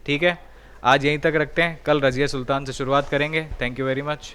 ठीक है, आज यहीं तक रखते हैं, कल रज़िया सुल्तान से शुरुआत करेंगे। Thank you very much.